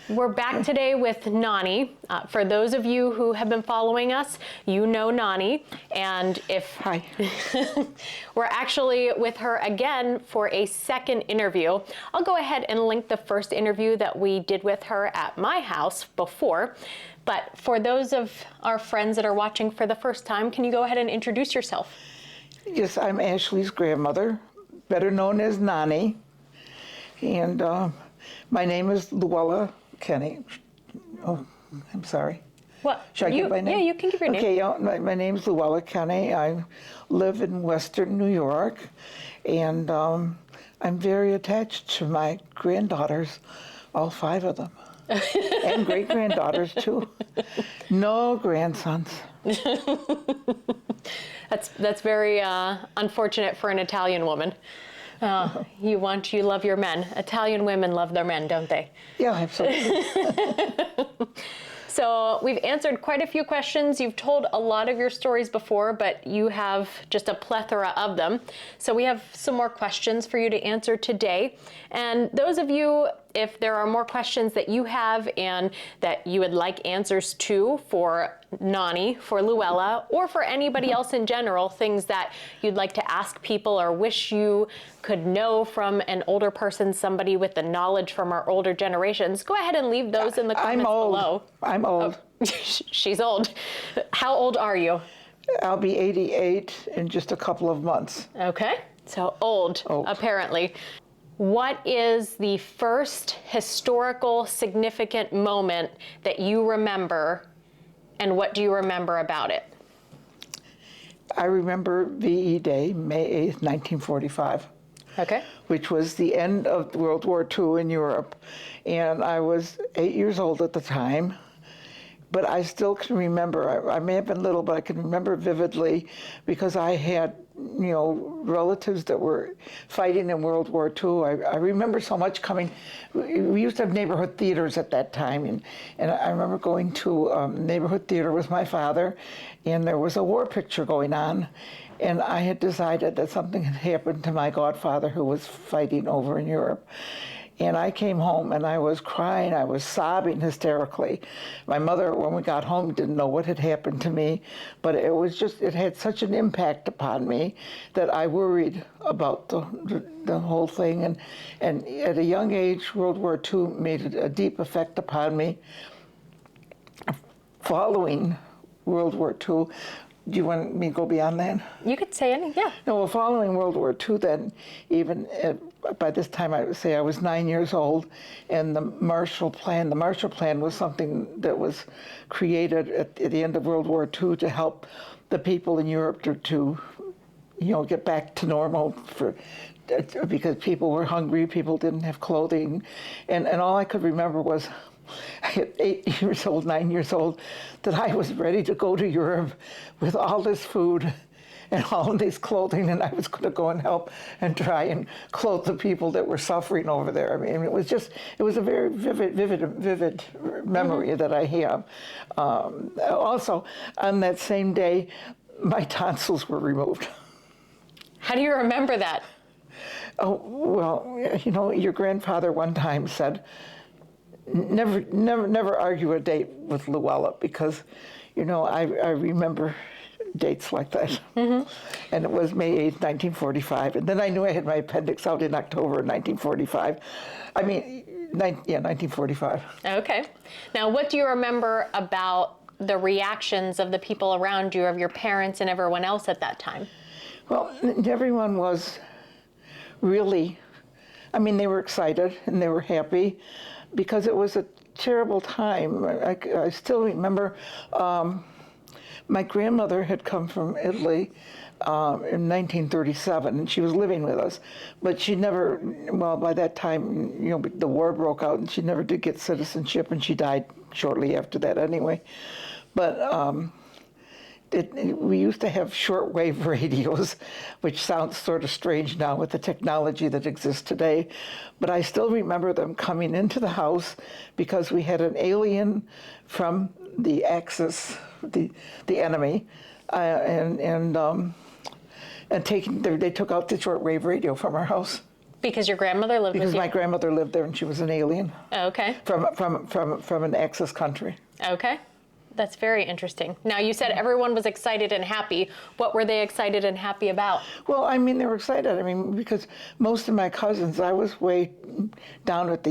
We're back today with Nonni. For those of you who have been following us, you know Nonni. And if Hi. we're actually with her again for a second interview. I'll go ahead and link the first interview that we did with her at my house before. But for those of our friends that are watching for the first time, can you go ahead and introduce yourself? Yes, I'm Ashley's grandmother, better known as Nonni. And my name is Luella Kenny. Oh, I'm sorry. What? Should I give my name? Yeah, you can give your name. Okay, my name's Luella Kenny. I live in Western New York, and I'm very attached to my granddaughters, all 5 of them, and great-granddaughters too. No grandsons. That's very unfortunate for an Italian woman. You love your men. Italian women love their men, don't they? Yeah, absolutely. So we've answered quite a few questions. You've told a lot of your stories before, but you have just a plethora of them. So we have some more questions for you to answer today. And those of you, if there are more questions that you have and that you would like answers to for Nonni, for Luella, or for anybody else in general, things that you'd like to ask people or wish you could know from an older person, somebody with the knowledge from our older generations, go ahead and leave those in the comments below. I'm old. Oh, she's old. How old are you? I'll be 88 in just a couple of months. Okay, so old. Apparently. What is the first historical significant moment that you remember, and what do you remember about it? I remember VE Day, May 8th, 1945. Okay. Which was the end of World War II in Europe. And I was 8 years old at the time. But I still can remember, I may have been little, but I can remember vividly because I had, relatives that were fighting in World War II. I remember so much coming. We used to have neighborhood theaters at that time, and I remember going to neighborhood theater with my father, and there was a war picture going on, and I had decided that something had happened to my godfather who was fighting over in Europe. And I came home and I was crying, I was sobbing hysterically. My mother, when we got home, didn't know what had happened to me, but it had such an impact upon me that I worried about the whole thing. And at a young age, World War II made a deep effect upon me. Following World War II, do you want me to go beyond that? You could say anything, yeah. No, well, following World War II, then, even by this time, I would say I was 9 years old, and the Marshall Plan was something that was created at the end of World War II to help the people in Europe to get back to normal because people were hungry, people didn't have clothing, and all I could remember was at 8 years old, 9 years old, that I was ready to go to Europe with all this food and all this clothing, and I was going to go and help and try and clothe the people that were suffering over there. I mean, it was a very vivid memory that I have. Also, on that same day, my tonsils were removed. How do you remember that? Oh, well, your grandfather one time said, never argue a date with Luella, because, I remember dates like that. Mm-hmm. And it was May 8th, 1945. And then I knew I had my appendix out in October of 1945. 1945. Okay. Now, what do you remember about the reactions of the people around you, of your parents and everyone else at that time? Well, everyone was really, they were excited and they were happy because it was a terrible time. I still remember my grandmother had come from Italy in 1937, and she was living with us, but she never, by that time, the war broke out, and she never did get citizenship, and she died shortly after that anyway. But we used to have shortwave radios, which sounds sort of strange now with the technology that exists today. But I still remember them coming into the house because we had an alien from the Axis, the enemy, and they took out the shortwave radio from our house. Because your grandmother lived Because with you? my grandmother lived there, and she was an alien Okay. from an Axis country. Okay. That's very interesting. Now, you said everyone was excited and happy. What were they excited and happy about? Well, I mean, they were excited. I mean, because most of my cousins, I was way down at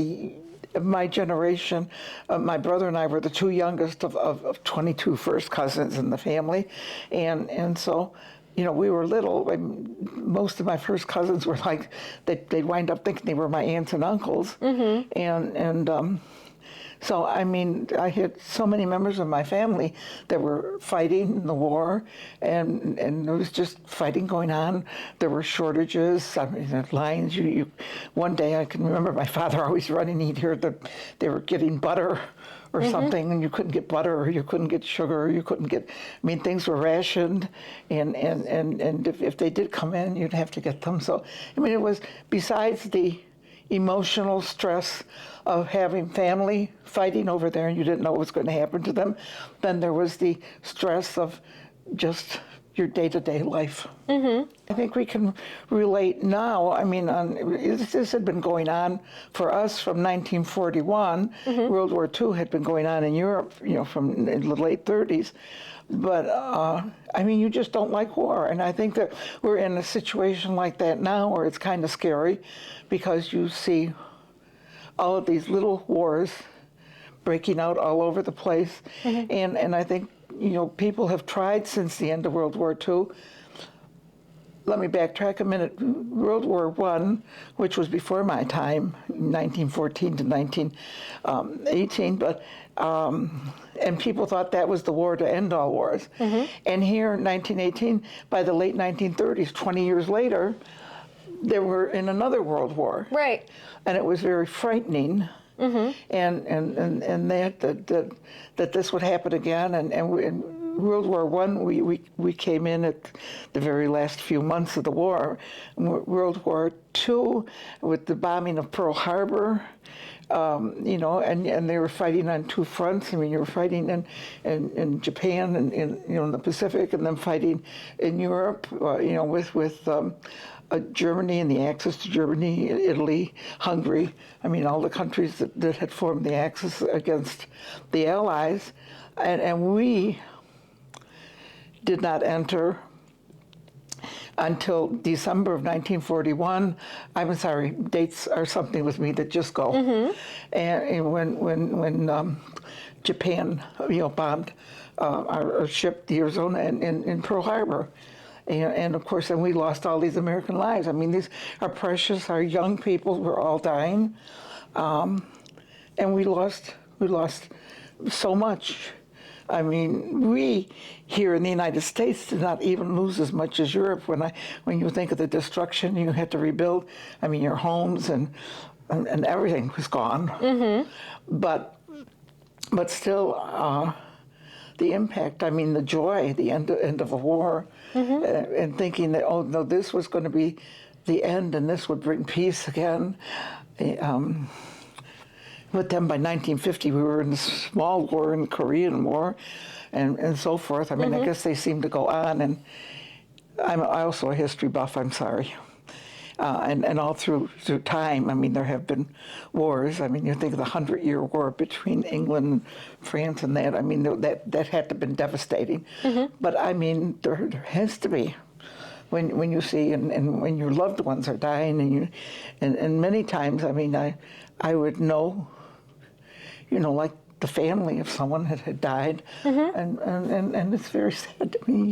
my generation. My brother and I were the two youngest of 22 first cousins in the family. And so, you know, we were little. Most of my first cousins were like, they'd wind up thinking they were my aunts and uncles. Mm-hmm. So, I mean, I had so many members of my family that were fighting in the war, and there was just fighting going on. There were shortages, I mean, the lines. One day I can remember my father always running. He'd hear that they were getting butter or something, and you couldn't get butter, or you couldn't get sugar, or you couldn't get. I mean, things were rationed, and if they did come in, you'd have to get them. So, I mean, it was besides the emotional stress of having family fighting over there and you didn't know what was going to happen to them, then there was the stress of just your day-to-day life. Mm-hmm. I think we can relate now. I mean, this had been going on for us from 1941. Mm-hmm. World War II had been going on in Europe, you know, from the late 30s. But, I mean, you just don't like war. And I think that we're in a situation like that now where it's kind of scary because you see all of these little wars breaking out all over the place. Mm-hmm. And I think, you know, people have tried since the end of World War II. Let me backtrack a minute. World War I, which was before my time, 1914 to 1918, but and people thought that was the war to end all wars. Mm-hmm. And here in 1918, by the late 1930s, 20 years later, they were in another world war. Right. And it was very frightening. Mm-hmm. And that this would happen again. And in World War I, we came in at the very last few months of the war. World War II, with the bombing of Pearl Harbor, you know, and they were fighting on two fronts. I mean, you were fighting in Japan and in the Pacific, and then fighting in Europe, you know, with Germany and the Axis to Germany, Italy, Hungary. I mean, all the countries that had formed the Axis against the Allies, and we did not enter until December of 1941. I'm sorry, dates are something with me that just go. Mm-hmm. And when Japan, you know, bombed our ship, the Arizona, in Pearl Harbor. And of course, then we lost all these American lives. I mean, these are precious. Our young people were all dying, and we lost so much. I mean, we here in the United States did not even lose as much as Europe. When you think of the destruction you had to rebuild, I mean, your homes and everything was gone. Mm-hmm. But still, the impact. I mean, the joy, the end of a war, mm-hmm. And thinking that, oh no, this was going to be the end, and this would bring peace again. But then by 1950, we were in this small war, in the Korean War, and so forth. I mean, mm-hmm. I guess they seem to go on, and I'm also a history buff, I'm sorry. And all through time, I mean, there have been wars. I mean, you think of the 100-Year War between England and France and that. I mean, that had to have been devastating. Mm-hmm. But I mean, there has to be. When you see and when your loved ones are dying, and many times, I mean, I would know, you know, like the family of someone had died, mm-hmm. and it's very sad. I mean,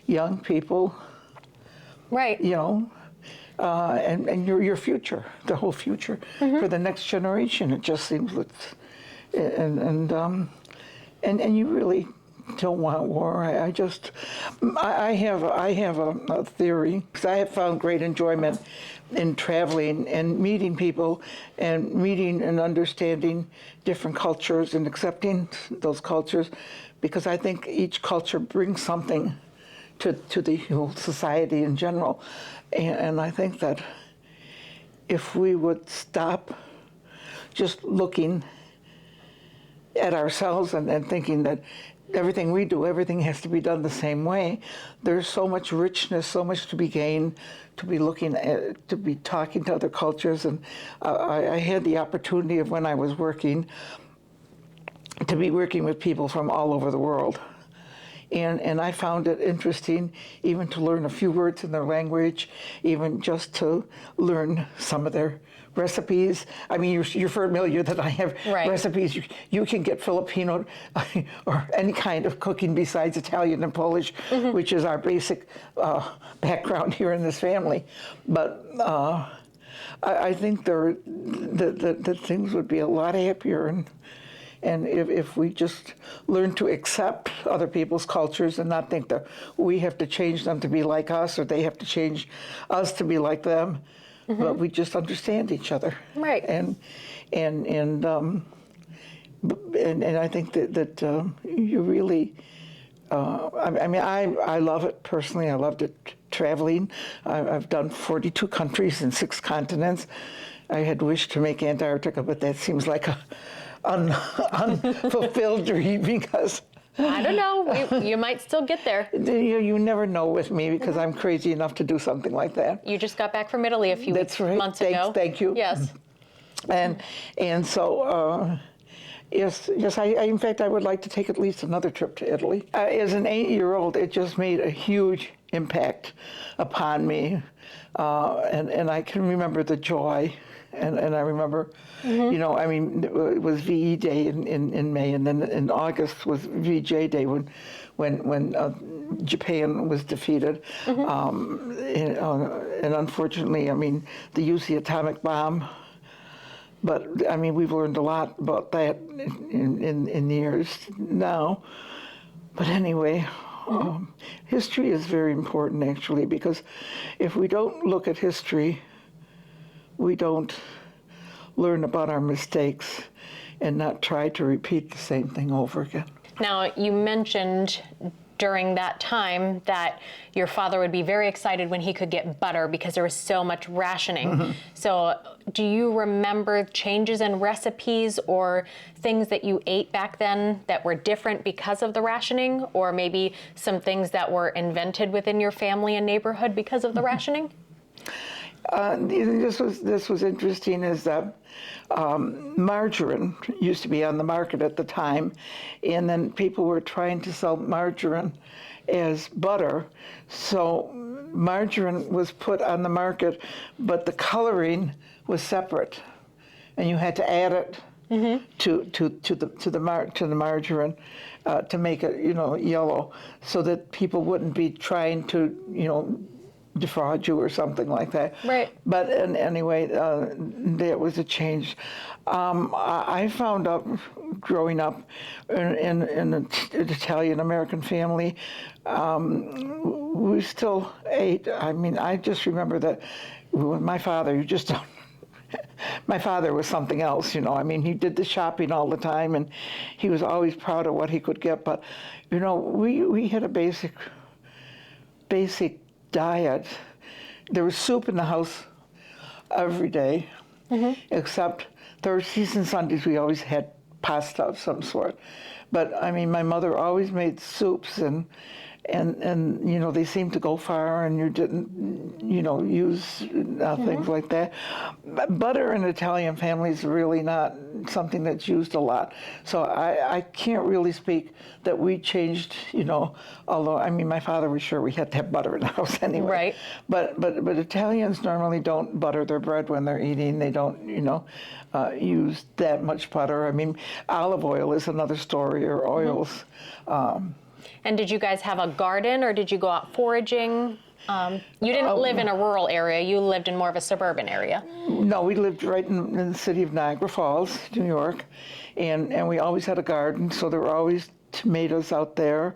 young people, right? You know, and your future, the whole future, mm-hmm. for the next generation. It just seems that, and you really don't want war. I have a theory, because I have found great enjoyment in traveling and meeting people and meeting and understanding different cultures and accepting those cultures, because I think each culture brings something to the whole society in general. And I think that if we would stop just looking at ourselves and thinking that everything we do, everything has to be done the same way. There's so much richness, so much to be gained, to be looking at, to be talking to other cultures. And I had the opportunity of, when I was working, to be working with people from all over the world. And I found it interesting even to learn a few words in their language, even just to learn some of their recipes. I mean, you're familiar that I have recipes. You can get Filipino or any kind of cooking besides Italian and Polish, which is our basic background here in this family. But I think that things would be a lot happier, and if we just learn to accept other people's cultures and not think that we have to change them to be like us or they have to change us to be like them, but we just understand each other. Right. And I think that you really, I mean, I love it personally. I loved it traveling. I've done 42 countries and 6 continents. I had wished to make Antarctica, but that seems like a unfulfilled dream because I don't know. You might still get there. You never know with me because I'm crazy enough to do something like that. You just got back from Italy a few months ago. Thank you. Yes. And so yes. In fact, I would like to take at least another trip to Italy. As an 8-year-old, it just made a huge impact upon me, and I can remember the joy. And I remember, you know, I mean, it was VE Day in May, and then in August was VJ Day when Japan was defeated. And unfortunately, I mean, they used the atomic bomb. But I mean, we've learned a lot about that in years now. But anyway, history is very important actually, because if we don't look at history, we don't learn about our mistakes and not try to repeat the same thing over again. Now, you mentioned during that time that your father would be very excited when he could get butter because there was so much rationing. So do you remember changes in recipes or things that you ate back then that were different because of the rationing, or maybe some things that were invented within your family and neighborhood because of the rationing? This was interesting, is that margarine used to be on the market at the time, and then people were trying to sell margarine as butter. So margarine was put on the market, but the coloring was separate, and you had to add it to the margarine to make it, you know, yellow, so that people wouldn't be trying to, you know, defraud you or something like that. Right. But anyway, there was a change. I found out growing up in an Italian-American family, we still ate. I mean, I just remember that with my father, you just don't. My father was something else, you know. I mean, he did the shopping all the time, and he was always proud of what he could get. But, you know, we had a basic diet. There was soup in the house every day, except Thursdays and Sundays we always had pasta of some sort. But I mean, my mother always made soups, and you know, they seemed to go far, and you didn't, you know, use things like that. Butter in Italian families is really not something that's used a lot. So I can't really speak that we changed, you know, although, I mean, my father was sure we had to have butter in the house anyway. Right. But Italians normally don't butter their bread when they're eating. They don't, you know, use that much butter. I mean, olive oil is another story, or oils. And did you guys have a garden, or did you go out foraging? You didn't live in a rural area. You lived in more of a suburban area. No, we lived right in the city of Niagara Falls, New York, and we always had a garden, so there were always tomatoes out there.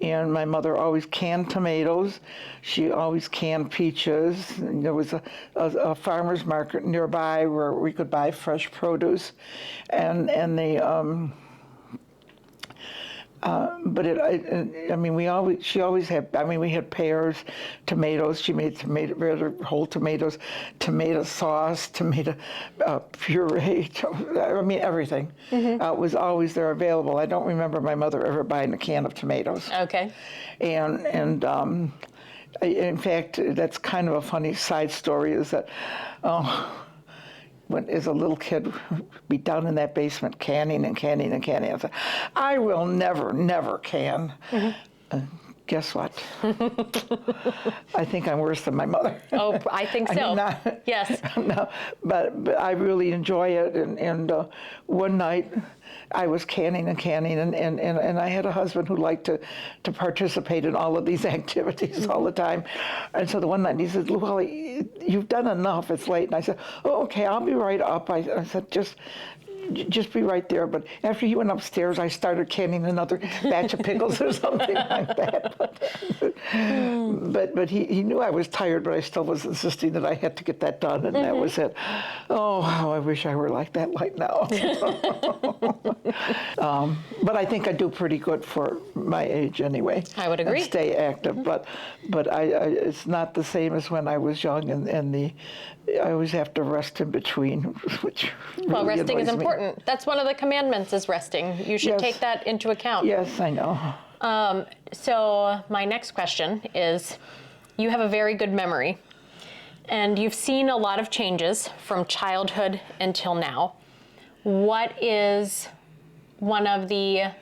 And my mother always canned tomatoes. She always canned peaches. And there was a farmer's market nearby where we could buy fresh produce. And they... But I mean, she always had, I mean, we had pears, tomatoes. She made whole tomatoes, tomato sauce, tomato puree. I mean, everything was always there available. I don't remember my mother ever buying a can of tomatoes. Okay. And in fact, that's kind of a funny side story is that, when as a little kid, be down in that basement canning and canning and canning. I said, I will never can. Guess what? I think I'm worse than my mother. Oh, I think so. Yes. No, but I really enjoy it. And one night I was canning and canning, and I had a husband who liked to participate in all of these activities all the time. And so the one night he said, Luella, you've done enough. It's late. And I said, oh, okay, I'll be right up. I said, just be right there. But after he went upstairs, I started canning another batch of pickles or something like that. But he knew I was tired, but I still was insisting that I had to get that done, and that was it. Oh, how I wish I were like that right now. But I think I do pretty good for my age anyway. I would agree. And stay active, but it's not the same as when I was young, and I always have to rest in between, which well, really resting is annoys me. important. That's one of the commandments is resting. You should take that into account. Yes, I know. So my next question is, you have a very good memory, and you've seen a lot of changes from childhood until now. What is one of the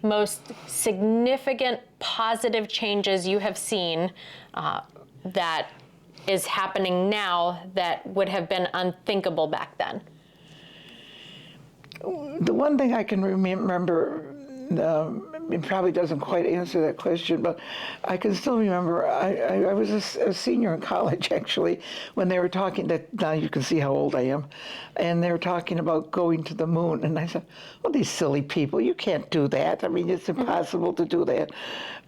most significant positive changes you have seen that is happening now that would have been unthinkable back then? The one thing I can remember, it probably doesn't quite answer that question, but I can still remember, I was a senior in college, actually, when they were talking, now you can see how old I am, and they were talking about going to the moon, and I said, well, these silly people, you can't do that. I mean, it's impossible to do that.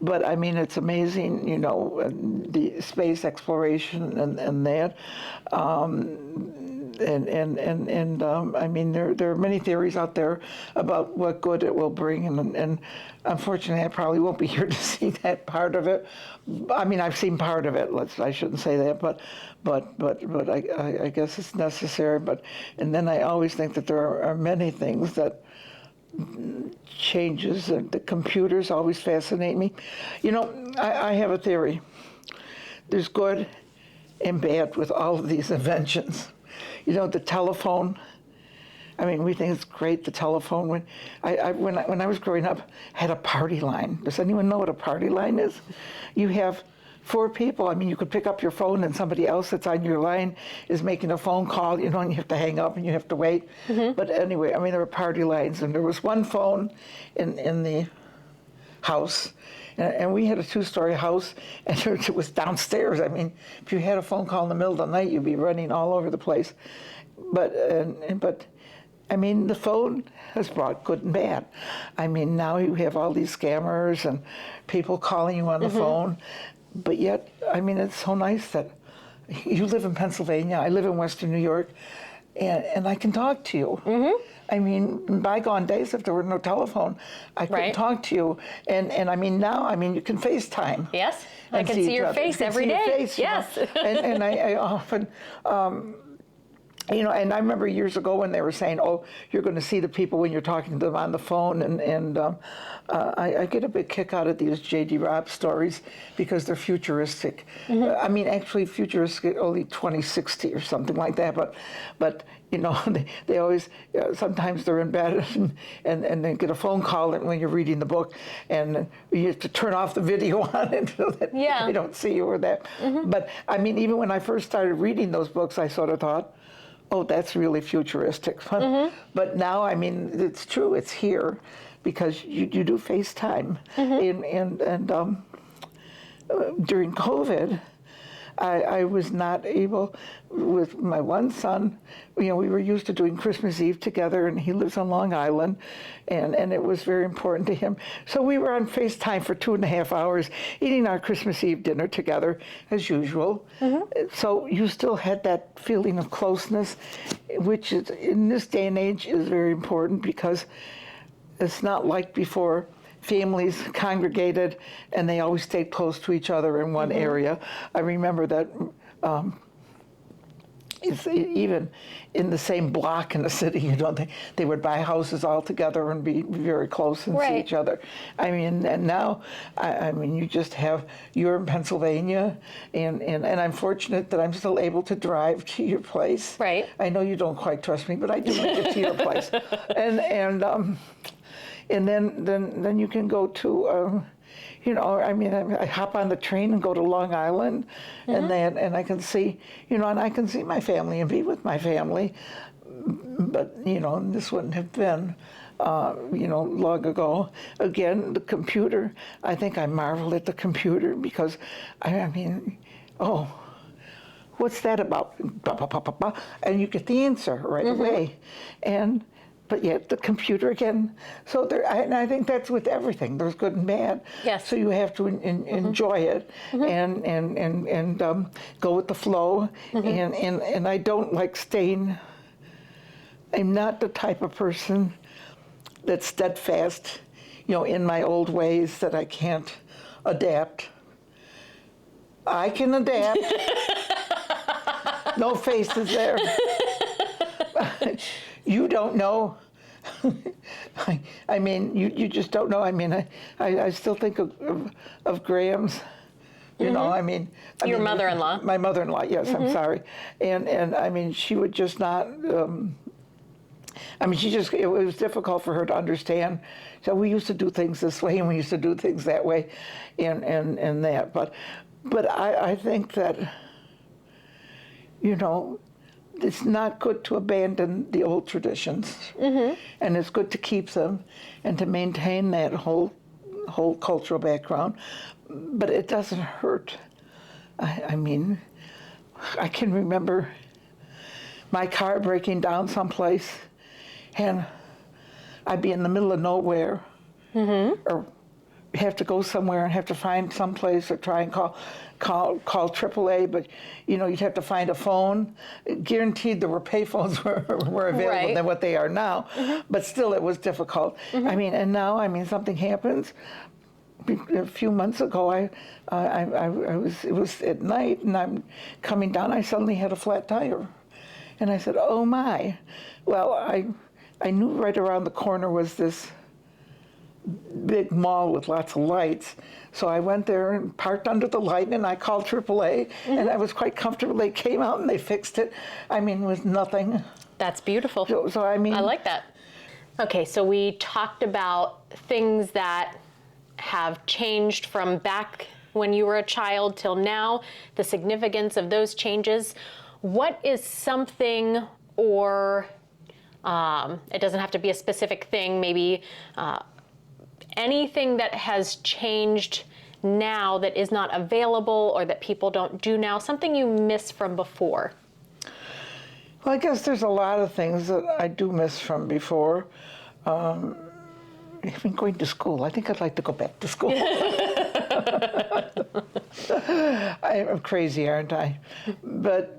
But, I mean, it's amazing, you know, the space exploration and that. I mean, there are many theories out there about what good it will bring, and unfortunately, I probably won't be here to see that part of it. I mean, I've seen part of it. I shouldn't say that, but I guess it's necessary. And then I always think that there are many things that changes. The computers always fascinate me. You know, I have a theory. There's good and bad with all of these inventions. You know, the telephone. I mean, we think it's great, the telephone. When I was growing up, I had a party line. Does anyone know what a party line is? You have 4 people. I mean, you could pick up your phone and somebody else that's on your line is making a phone call, you know, and you have to hang up and you have to wait. But anyway, I mean, there were party lines, and there was one phone in the house. And we had a 2-story house, and it was downstairs. I mean, if you had a phone call in the middle of the night, you'd be running all over the place. But I mean, the phone has brought good and bad. I mean, now you have all these scammers and people calling you on the phone. But yet, I mean, it's so nice that you live in Pennsylvania, I live in Western New York, and I can talk to you. I mean, in bygone days, if there were no telephone, I couldn't talk to you. And I mean, now, I mean, you can FaceTime. Yes, I can see your face every day. Yes. And I often, you know, and I remember years ago when they were saying, oh, you're going to see the people when you're talking to them on the phone. And I get a big kick out of these J.D. Robb stories because they're futuristic. I mean, actually futuristic, only 2060 or something like that. But you know, they always, sometimes they're in bed and they get a phone call when you're reading the book, and you have to turn off the video on it so that they don't see you or that. But I mean, even when I first started reading those books, I sort of thought, oh, that's really futuristic. But now, I mean, it's true, it's here, because you do FaceTime. And during COVID, I was not able, with my one son, you know, we were used to doing Christmas Eve together, and he lives on Long Island, and it was very important to him. So we were on FaceTime for 2.5 hours, eating our Christmas Eve dinner together, as usual. So you still had that feeling of closeness, which is, in this day and age, is very important, because it's not like before. families congregated, and they always stayed close to each other in one area. I remember that it's even in the same block in the city, they would buy houses all together and be very close and see each other. I mean, and now, I mean, you just have, you're in Pennsylvania, and I'm fortunate that I'm still able to drive to your place. Right. I know you don't quite trust me, but I do make it to your place. And then you can go to, I mean, I hop on the train and go to Long Island, and I can see, and I can see my family and be with my family. But, this wouldn't have been, long ago. Again, the computer, I think I marvel at the computer because, I mean, what's that about? And you get the answer right away. But yet the computer again. So and I think that's with everything. There's good and bad. Yes. So you have to enjoy it and go with the flow. And I don't like staying. I'm not the type of person that's steadfast, in my old ways that I can't adapt. I can adapt. No faces there. You don't know. I mean, you just don't know. I mean, I still think of Graham's. I mean. Your mother-in-law. My mother-in-law. Yes, I'm sorry. And I mean, she would just not. I mean, it was difficult for her to understand. So we used to do things this way, and we used to do things that way, and that. But I think that, it's not good to abandon the old traditions, and it's good to keep them and to maintain that whole cultural background. But it doesn't hurt. I mean, I can remember my car breaking down someplace, and I'd be in the middle of nowhere, or have to go somewhere and have to find some place or try and call AAA, but you'd have to find a phone. Guaranteed there were payphones were available than what they are now, but still it was difficult. I mean, and now, I mean, something happens. A few months ago, it was at night, and I'm coming down. I suddenly had a flat tire, and I said, "Oh my!" Well, I knew right around the corner was this big mall with lots of lights. So I went there and parked under the light, and I called AAA, and I was quite comfortable. They came out and they fixed it. I mean, with nothing. That's beautiful. So I mean. I like that. Okay, so we talked about things that have changed from back when you were a child till now, the significance of those changes. What is something, or it doesn't have to be a specific thing, maybe anything that has changed now that is not available or that people don't do now, something you miss from before? Well, I guess there's a lot of things that I do miss from before. Even going to school. I think I'd like to go back to school. I'm crazy, aren't I? But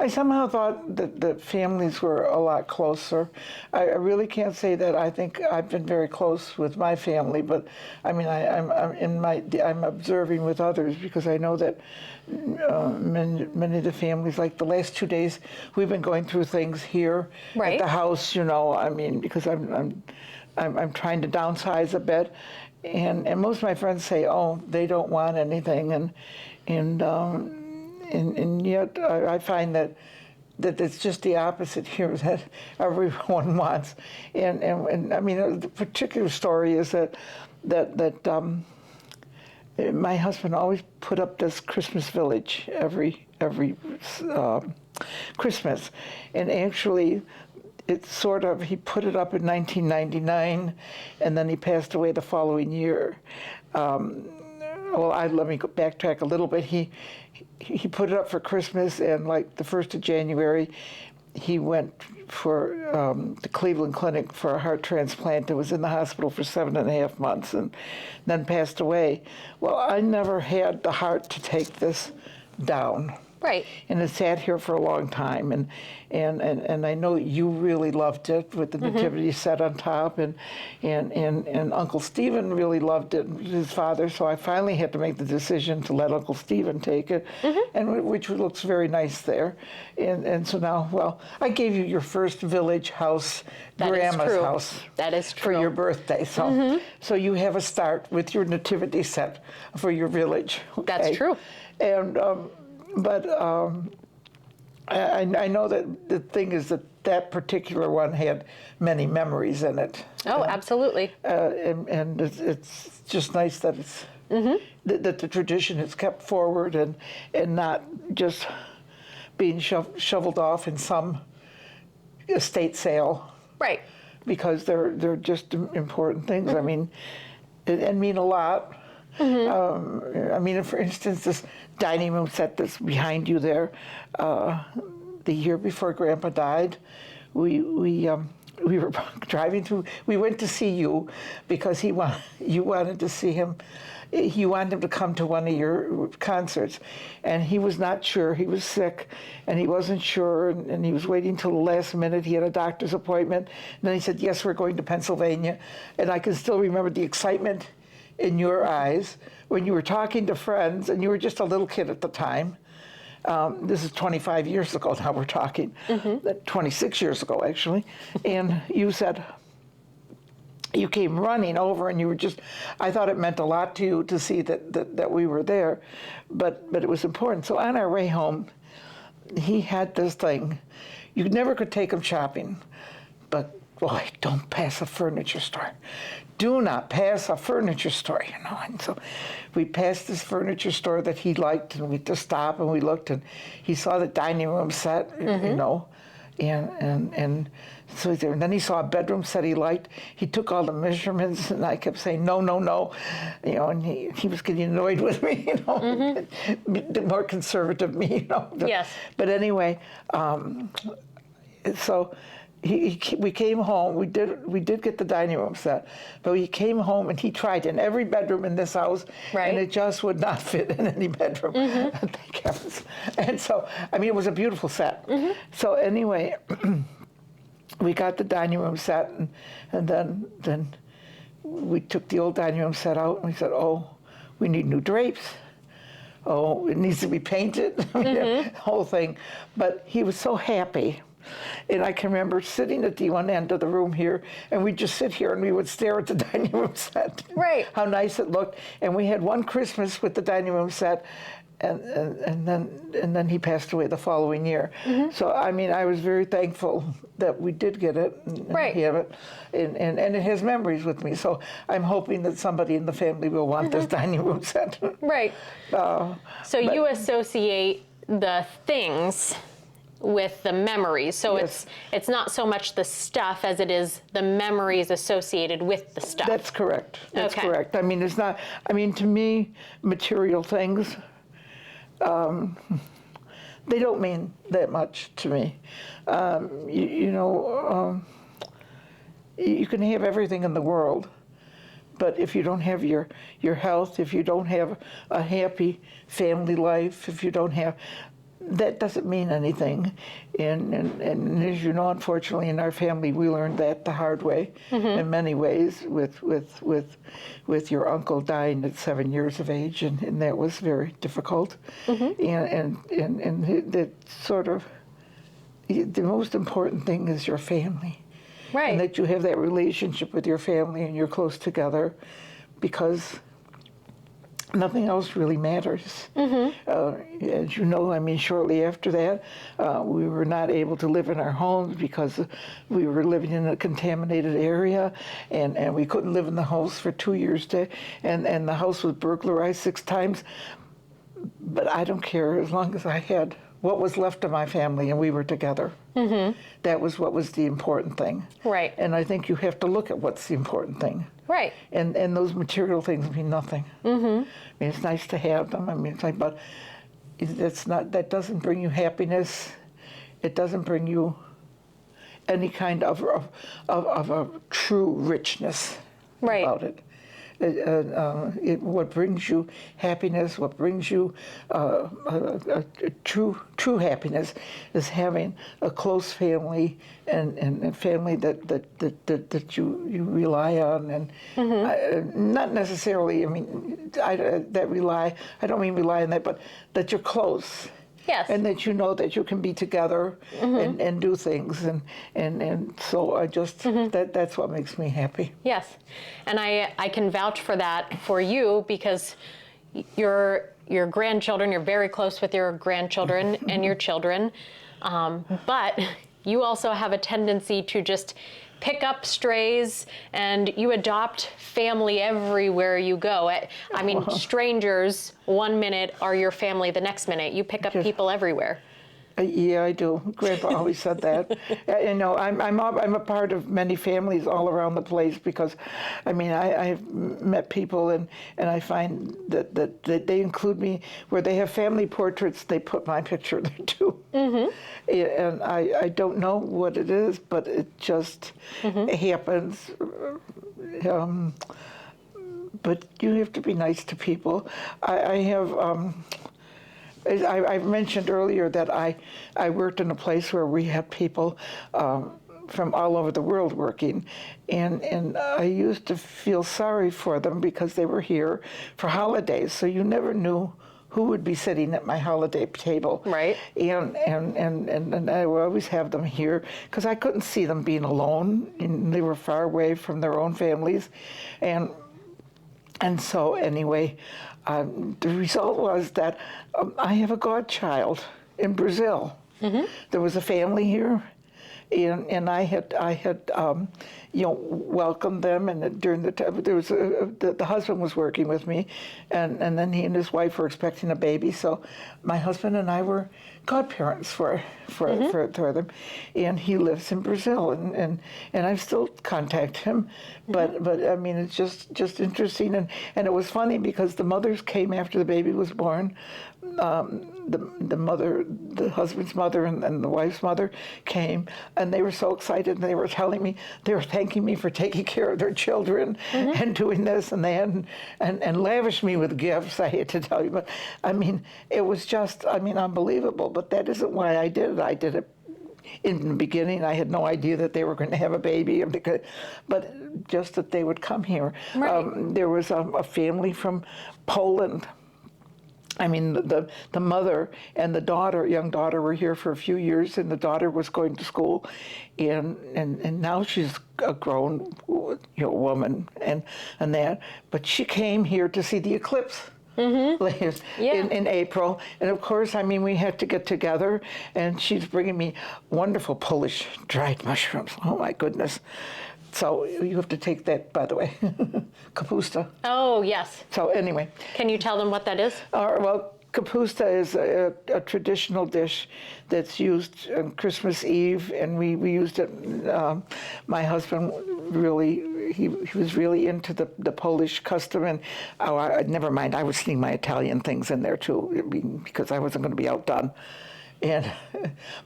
I somehow thought that the families were a lot closer. I really can't say that I think I've been very close with my family, but I mean, I'm observing with others, because I know that many of the families, like the last 2 days, we've been going through things here at the house. I mean, because I'm trying to downsize a bit, and most of my friends say, oh, they don't want anything, and yet I find that it's just the opposite here, that everyone wants. And I mean, the particular story is that my husband always put up this Christmas village every Christmas, and actually he put it up in 1999, and then he passed away the following year. Let me backtrack a little bit. He put it up for Christmas, and like the 1st of January, he went for the Cleveland Clinic for a heart transplant and was in the hospital for 7.5 months, and then passed away. Well, I never had the heart to take this down. Right. And it sat here for a long time, and I know you really loved it with the nativity set on top, and Uncle Stephen really loved it, his father. So I finally had to make the decision to let Uncle Stephen take it, and which looks very nice there. And so now, well, I gave you your first village house, Grandma's house. That is true. For your birthday, so so you have a start with your nativity set for your village. Okay? That's true. And but I know that the thing is that particular one had many memories in it. Oh, absolutely. And it's just nice that it's that the tradition is kept forward and not just being shoveled off in some estate sale. Right. Because they're just important things. I mean, and mean a lot. I mean, for instance, this dining room set that's behind you there, the year before Grandpa died, we were driving through. We went to see you because you wanted to see him. You wanted him to come to one of your concerts, and he was not sure. He was sick, and he wasn't sure, and he was waiting till the last minute. He had a doctor's appointment, and then he said, "Yes, we're going to Pennsylvania," and I can still remember the excitement in your eyes when you were talking to friends, and you were just a little kid at the time. This is 25 years ago now we're talking, 26 years ago actually, and you said, you came running over and you were just, I thought it meant a lot to you to see that we were there, but it was important. So on our way home, he had this thing, you never could take him shopping, but boy, don't pass a furniture store. Do not pass a furniture store, you know. And so we passed this furniture store that he liked, and we just stopped and we looked, and he saw the dining room set, you know, and so there. And then he saw a bedroom set he liked. He took all the measurements, and I kept saying no, no, no, you know. And he was getting annoyed with me, you know, the more conservative me, you know. Yes. But anyway, so. We came home. We did get the dining room set, but we came home and he tried in every bedroom in this house, and it just would not fit in any bedroom. Thank heavens. And so, I mean, it was a beautiful set. So anyway, we got the dining room set, and then we took the old dining room set out, and we said, "Oh, we need new drapes. Oh, it needs to be painted." The whole thing. But he was so happy. And I can remember sitting at the one end of the room here, and we'd just sit here and we would stare at the dining room set. Right. How nice it looked. And we had one Christmas with the dining room set, and then he passed away the following year. So I mean, I was very thankful that we did get it and have it, and it has memories with me. So I'm hoping that somebody in the family will want this dining room set. Right. So you associate the things with the memories. So Yes. it's not so much the stuff as it is the memories associated with the stuff. That's correct. That's Okay. correct. I mean, it's not, I mean, to me, material things, they don't mean that much to me. You know, you can have everything in the world, but if you don't have your health, if you don't have a happy family life, if you don't have, that doesn't mean anything. And as you know, unfortunately, in our family, we learned that the hard way in many ways with your uncle dying at 7 years of age, and that was very difficult. And that sort of, the most important thing is your family. Right. And that you have that relationship with your family and you're close together, because nothing else really matters. As you know, I mean, shortly after that, we were not able to live in our homes because we were living in a contaminated area, and we couldn't live in the house for 2 years, and the house was burglarized 6 times. But I don't care, as long as I had what was left of my family and we were together. That was what was the important thing. Right. And I think you have to look at what's the important thing. Right. And those material things mean nothing. I mean, it's nice to have them. I mean, it's like, but it's not. That doesn't bring you happiness. It doesn't bring you any kind of a true richness Right. about it. what brings you happiness, what brings you true happiness, is having a close family and a family that you rely on, and not necessarily. I mean, I don't mean rely on that, but that you're close. Yes. And that you know that you can be together and do things, and so I just that's what makes me happy. Yes, and I can vouch for that for you, because your grandchildren, you're very close with your grandchildren and your children, but you also have a tendency to just pick up strays, and you adopt family everywhere you go. I mean, strangers 1 minute are your family the next minute. You pick up people everywhere. Yeah, I do. Grandpa always said that. You know, I'm a part of many families all around the place, because, I mean, I've met people and I find that they include me where they have family portraits. They put my picture there too, and I don't know what it is, but it just happens. But you have to be nice to people. I have. I mentioned earlier that I worked in a place where we had people from all over the world working, and I used to feel sorry for them because they were here for holidays, so you never knew who would be sitting at my holiday table. Right. And I would always have them here because I couldn't see them being alone, and they were far away from their own families, and so anyway, the result was that I have a godchild in Brazil. There was a family here, and I had welcomed them, and during the time there was the husband was working with me, and then he and his wife were expecting a baby, so my husband and I were godparents for them, and he lives in Brazil, and I still contact him, but I mean, it's just interesting, and it was funny because the mothers came after the baby was born. The mother, the husband's mother, and the wife's mother came, and they were so excited, and they were telling me, they were thanking me for taking care of their children and doing this and that, and lavished me with gifts, I hate to tell you, but I mean, it was just, I mean, unbelievable, but that isn't why I did it. I did it in the beginning. I had no idea that they were going to have a baby, but just that they would come here. Right. There was a family from Poland. I mean, the mother and the daughter, young daughter, were here for a few years, and the daughter was going to school, and now she's a grown woman and that. But she came here to see the eclipse. In April, and of course, I mean, we had to get together, and she's bringing me wonderful Polish dried mushrooms. Oh my goodness! So you have to take that, by the way, kapusta. Oh, yes. So anyway. Can you tell them what that is? Well, kapusta is a traditional dish that's used on Christmas Eve, and we used it. My husband really, he was really into the Polish custom, and never mind, I was seeing my Italian things in there too, I mean, because I wasn't going to be outdone.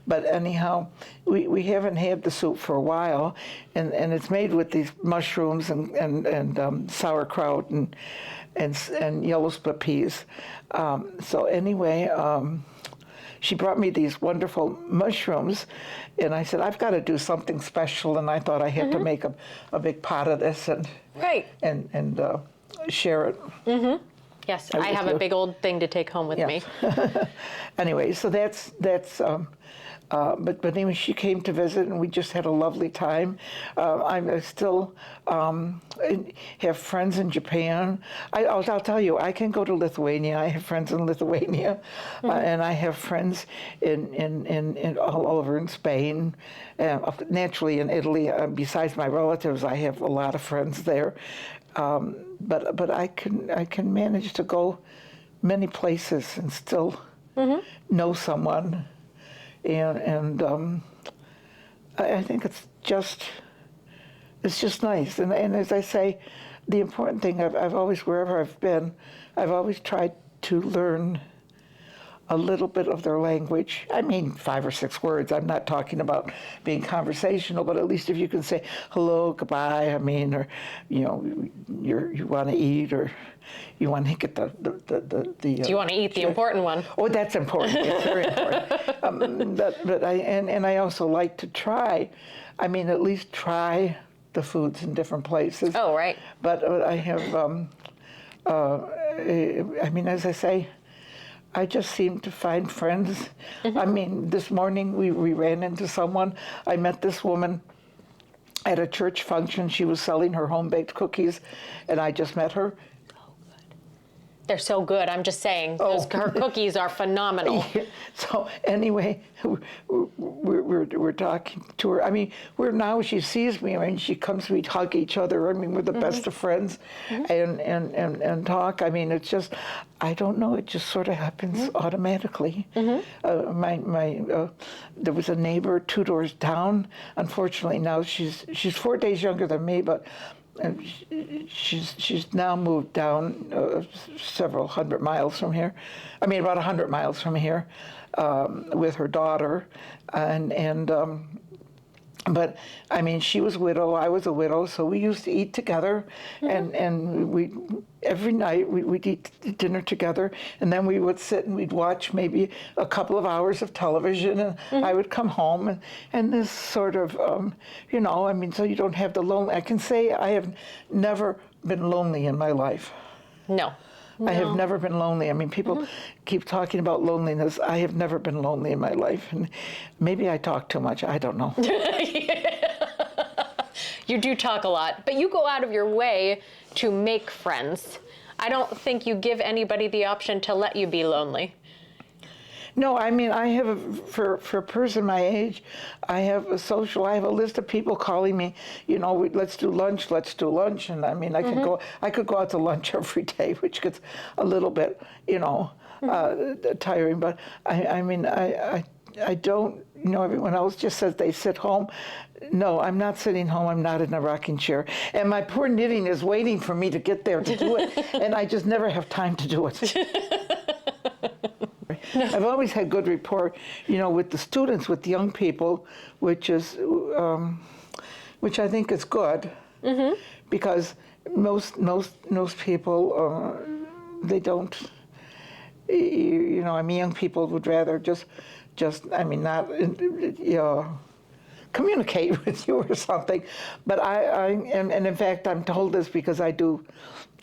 But anyhow, we haven't had the soup for a while, and it's made with these mushrooms and sauerkraut and yellow split peas. So anyway, she brought me these wonderful mushrooms, and I said, I've got to do something special, and I thought I had to make a big pot of this and share it. Yes, I have a big old thing to take home with me. Anyway, so that's but anyway, she came to visit, and we just had a lovely time. I still have friends in Japan. I'll tell you, I can go to Lithuania. I have friends in Lithuania, and I have friends in all over in Spain, naturally in Italy. Besides my relatives, I have a lot of friends there. But I can manage to go many places and still know someone, and I think it's just nice. And as I say, the important thing I've always, wherever I've been, I've always tried to learn a little bit of their language. I mean, 5 or 6 words. I'm not talking about being conversational, but at least if you can say hello, goodbye, I mean, or, you know, you want to eat, or you want to get the Do you want to eat the important one? Oh, that's important. It's very important. But I also like to try. I mean, at least try the foods in different places. Oh, right. But I have, I mean, as I say, I just seem to find friends. I mean, this morning we ran into someone. I met this woman at a church function. She was selling her home-baked cookies, and I just met her. They're so good. I'm just saying, her cookies are phenomenal. So anyway, we're talking to her. I mean, now she sees me. I mean, she comes, we hug each other. I mean, we're the best of friends, and talk. I mean, it's just, I don't know. It just sort of happens automatically. There was a neighbor 2 doors down. Unfortunately, now she's 4 days younger than me, but. And she's now moved down several hundred miles from here. I mean, about 100 miles from here, with her daughter, but I mean, she was a widow, I was a widow, so we used to eat together, and we every night we'd eat dinner together, and then we would sit and we'd watch maybe a couple of hours of television, and I would come home, and this sort of, you know, I mean, so you don't have the lonely. I can say I have never been lonely in my life. No. I have never been lonely. I mean, people keep talking about loneliness. I have never been lonely in my life. And maybe I talk too much. I don't know. You do talk a lot, but you go out of your way to make friends. I don't think you give anybody the option to let you be lonely. No, I mean, I have, for a person my age, I have a list of people calling me, you know, let's do lunch. And I mean, I could go out to lunch every day, which gets a little bit, you know, tiring. But I mean, I don't, you know, everyone else just says they sit home. No, I'm not sitting home. I'm not in a rocking chair. And my poor knitting is waiting for me to get there to do it. And I just never have time to do it. I've always had good rapport, you know, with the students, with the young people, which I think is good, because most people they don't, you know, I mean, young people would rather just I mean, not, you know, communicate with you or something. But and in fact, I'm told this because I do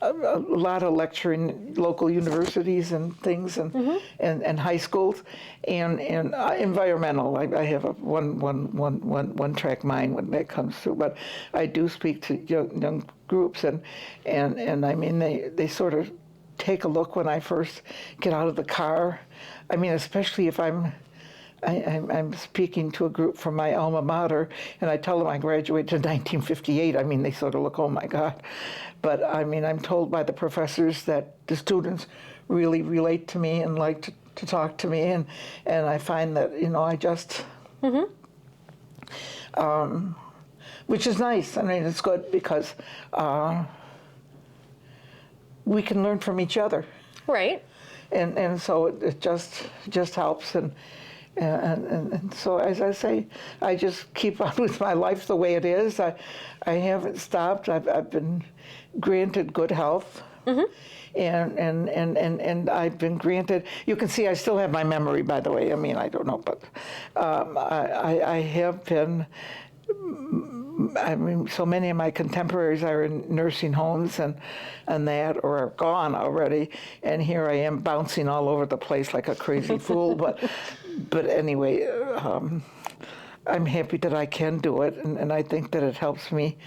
a lot of lecturing in local universities and things, and high schools, and environmental. I have a one track mind when that comes through. But I do speak to young groups, and I mean, they sort of take a look when I first get out of the car. I mean, especially if I'm speaking to a group from my alma mater, and I tell them I graduated in 1958. I mean, they sort of look, oh my God. But I mean, I'm told by the professors that the students really relate to me and like to talk to me, and I find that, you know, I just, which is nice. I mean, it's good because we can learn from each other. Right. And so it just helps. And so, as I say, I just keep on with my life the way it is. I haven't stopped. I've been granted good health, and I've been granted. You can see I still have my memory, by the way. I mean, I don't know, but I have been. I mean, so many of my contemporaries are in nursing homes and that, or are gone already, and here I am bouncing all over the place like a crazy fool. But anyway, I'm happy that I can do it, and I think that it helps me,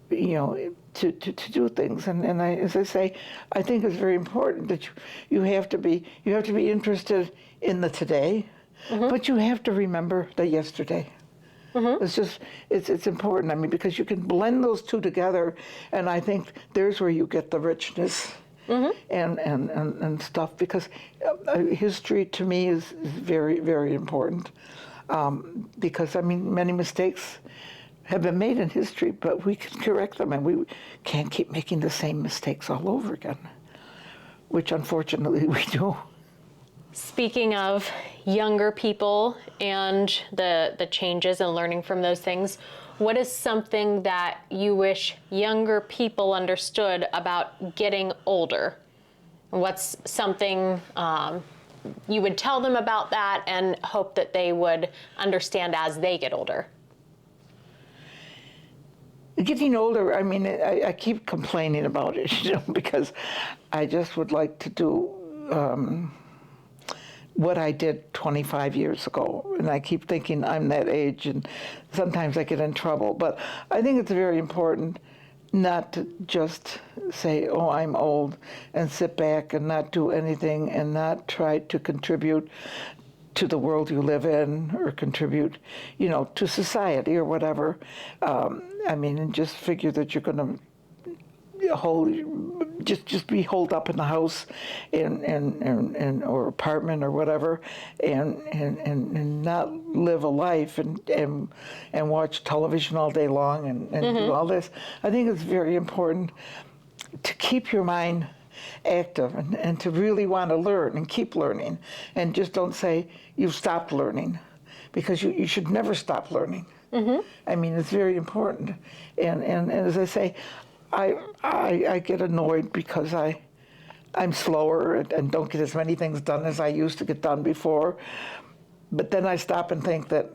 you know, to do things. And I, as I say, I think it's very important that you have to be interested in the today, but you have to remember the yesterday. It's just, it's important. I mean, because you can blend those two together, and I think there's where you get the richness and stuff. Because history to me is very, very important. Because I mean, many mistakes have been made in history, but we can correct them, and we can't keep making the same mistakes all over again, which unfortunately we do. Speaking of younger people and the changes and learning from those things, what is something that you wish younger people understood about getting older? What's something you would tell them about that and hope that they would understand as they get older? Getting older, I mean, I keep complaining about it, because I just would like to do what I did 25 years ago. And I keep thinking I'm that age, and sometimes I get in trouble. But I think it's very important not to just say, oh, I'm old, and sit back and not do anything and not try to contribute to the world you live in, or contribute, to society or whatever. I mean, and just figure that you're going to just be holed up in the house and or apartment or whatever, and not live a life and watch television all day long and do all this. I think it's very important to keep your mind active and to really want to learn and keep learning, and just don't say you've stopped learning, because you should never stop learning. I mean, it's very important. And as I say, I get annoyed because I'm slower and don't get as many things done as I used to get done before. But then I stop and think that,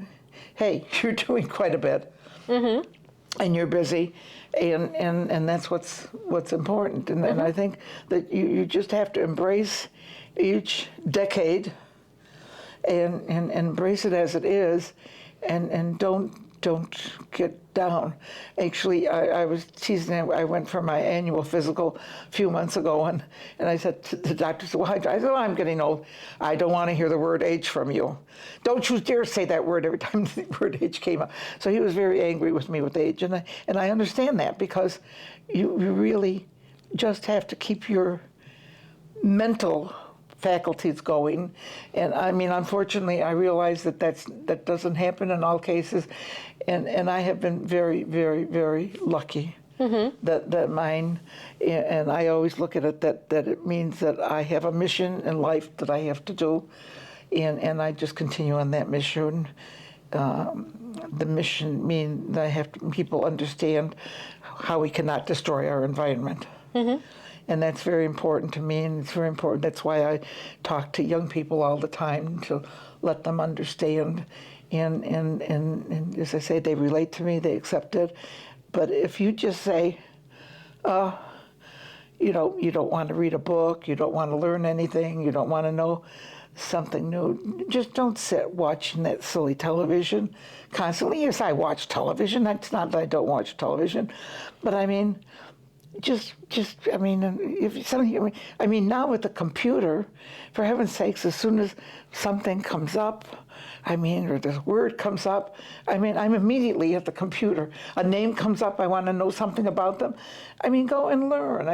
hey, you're doing quite a bit, and you're busy, and that's what's important. And I think that you just have to embrace each decade and embrace it as it is, and don't get down. Actually, I was teasing. I went for my annual physical a few months ago, and I said to the doctor, well, I said, I'm getting old. I don't want to hear the word age from you. Don't you dare say that word every time the word age came up. So he was very angry with me with age, and I understand that, because you really just have to keep your mental faculties going. And I mean, unfortunately, I realize that doesn't happen in all cases, and I have been very, very, very lucky that mine, and I always look at it that it means that I have a mission in life that I have to do, and I just continue on that mission. The mission means that I have people understand how we cannot destroy our environment. And that's very important to me, and it's very important. That's why I talk to young people all the time, to let them understand. And as I say, they relate to me, they accept it. But if you just say, you don't want to read a book, you don't want to learn anything, you don't want to know something new, just don't sit watching that silly television constantly. Yes, I watch television. That's not that I don't watch television. But I mean, I mean, now with the computer, for heaven's sakes, as soon as something comes up, or this word comes up, I'm immediately at the computer. A name comes up, I want to know something about them. Go and learn.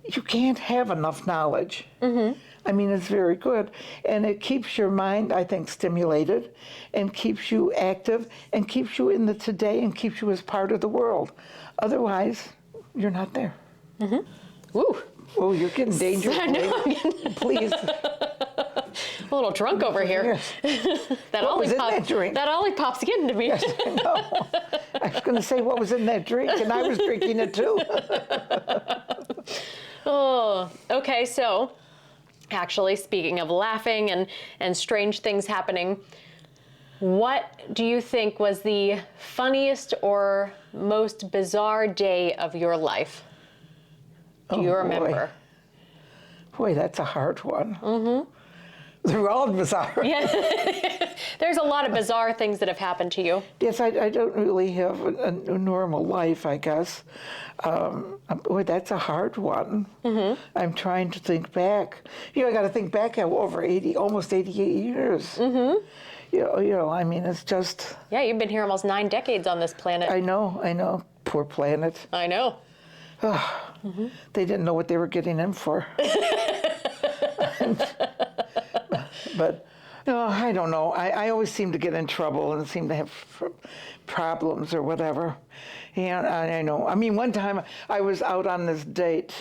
You can't have enough knowledge. It's very good. And it keeps your mind, I think, stimulated, and keeps you active, and keeps you in the today, and keeps you as part of the world. Otherwise, you're not there. Woo. Oh, you're getting dangerous. I know. Please. A little drunk over here. Yes. What was in that drink? That Olipop's getting to me. Yes, I know. I was going to say what was in that drink, and I was drinking it too. Oh, okay. So, actually, speaking of laughing and strange things happening, what do you think was the funniest or most bizarre day of your life? Do you remember? Boy, that's a hard one. They're all bizarre. Yeah. There's a lot of bizarre things that have happened to you. Yes, I don't really have a normal life, I guess. Boy, that's a hard one. I'm trying to think back. I got to think back at over almost 88 years. It's just... Yeah, you've been here almost 9 decades on this planet. I know. Poor planet. I know. They didn't know what they were getting in for. But No, I don't know. I always seem to get in trouble and seem to have problems or whatever. And I know. I mean, one time I was out on this date.